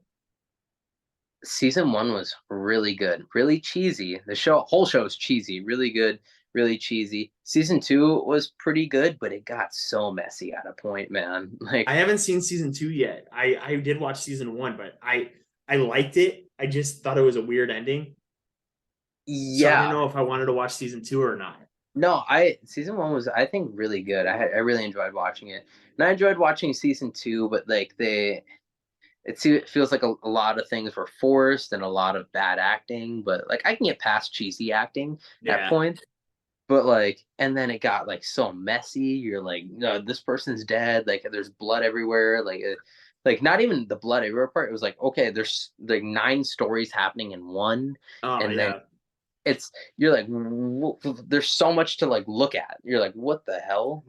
Season one was really good, really cheesy. The whole show is cheesy, really good, really cheesy. Season two was pretty good, but it got so messy at a point, man. I Like, haven't seen season two yet. I did watch season one, but I liked it. I just thought it was a weird ending. So I didn't yeah, know if I wanted to watch season two or not. no, I season one was I think really good. I really enjoyed watching it, and I enjoyed watching season two. But like it feels like a lot of things were forced and a lot of bad acting, but like I can get past cheesy acting at Yeah. points. But like, and then it got like so messy. You're like, no, this person's dead. Like, there's blood everywhere. Like not even the blood everywhere part. It was like, okay, there's like 9 stories happening in one, Oh and then yeah. it's you're like, there's so much to like look at. You're like, what the hell?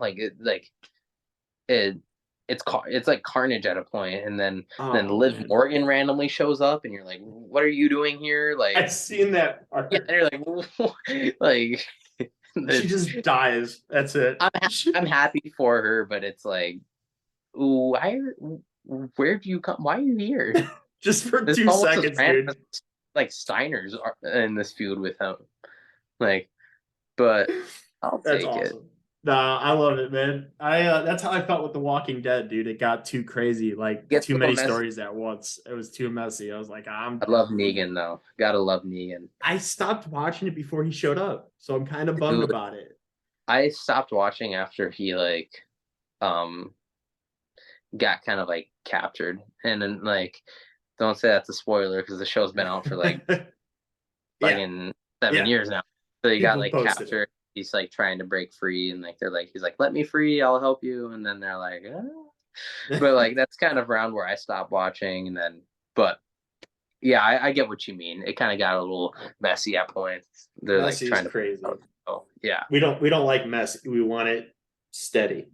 It it's like carnage at a point, and then Oh Liv man. Morgan randomly shows up, and you're like, what are you doing here? I've Like, seen that yeah, part. and you're like, like. She It's just dies. That's it. I'm happy for her, but it's like, why? Where do you come? Why are you here? Just for This is two almost as seconds, random dude. as like Steiner's are in this feud with him. Like, but I'll That's take it. awesome. Nah, I love it, man. I that's how I felt with The Walking Dead, dude. It got too crazy, like Gets too a little many messy. stories at once. It was too messy. I was like, I'm I love Negan though. Gotta love Negan, I stopped watching it before he showed up, so I'm kind of bummed dude. about it. I stopped watching after he like um got kind of like captured, and then like don't say that's a spoiler because the show's been out for like Yeah, fucking 7 yeah. year now. So he got People like posted it. captured. He's like trying to break free, and like he's like, "Let me free, I'll help you." And then they're like, but like that's kind of around where I stopped watching, and then but yeah, I get what you mean. It kind of got a little messy at points. They're like Messy is trying to. crazy. Oh yeah, We don't like messy. We want it steady.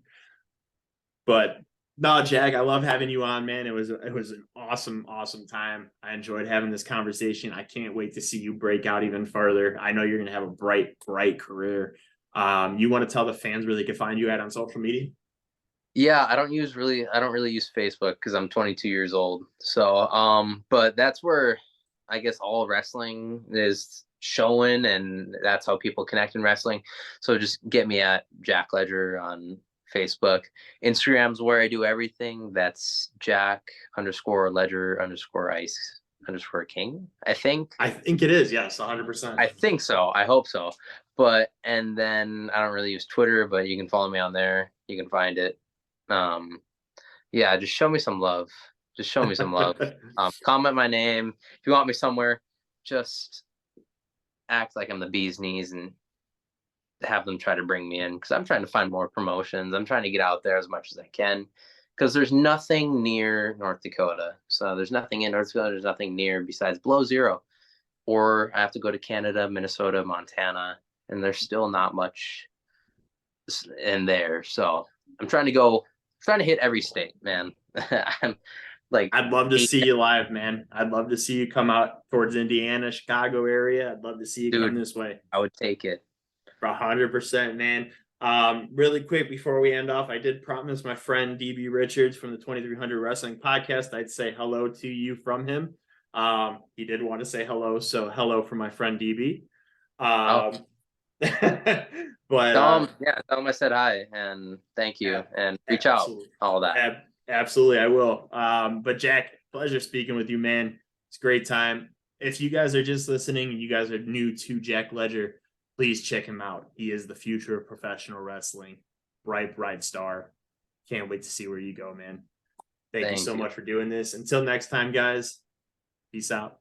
But no, Jack, I love having you on, man. It was an awesome time. I enjoyed having this conversation. I can't wait to see you break out even further. I know you're gonna have a bright career. You want to tell the fans where they can find you at on social media? yeah. I don't really use Facebook because I'm 22 years old. So but that's where I guess all wrestling is showing, and that's how people connect in wrestling. So just get me at Jack Ledger on Facebook. Instagram's where I do everything. That's Jack underscore Ledger underscore Ice underscore King. I think. I think it is, yes, 100%. I think so. I hope so. But and then I don't really use Twitter, but you can follow me on there. You can find it. Um, yeah, just show me some love. Just show me some love. Comment my name. If you want me somewhere, just act like I'm the bee's knees and have them try to bring me in because I'm trying to find more promotions. I'm trying to get out there as much as I can because there's nothing near North Dakota. So there's nothing in North Dakota. There's nothing near besides Below Zero. Or I have to go to Canada, Minnesota, Montana, and there's still not much in there. So I'm trying to hit every state, man. I'm like I'd love to eight, see you live, man. I'd love to see you come out towards Indiana, Chicago area. I'd love to see you come dude. this way. I would take it. 100%, man. Really quick before we end off, I did promise my friend DB Richards from the 2300 Wrestling Podcast I'd say hello to you from him. He did want to say hello, so hello from my friend DB. Oh, But tell him I said hi and thank you and reach out, absolutely, all that. absolutely, I will. But Jack, pleasure speaking with you, man. It's a great time. If you guys are just listening and you guys are new to Jack Ledger, please check him out. He is the future of professional wrestling. Bright star. Can't wait to see where you go, man. Thank you Thank so you. much for doing this. Until next time, guys. Peace out.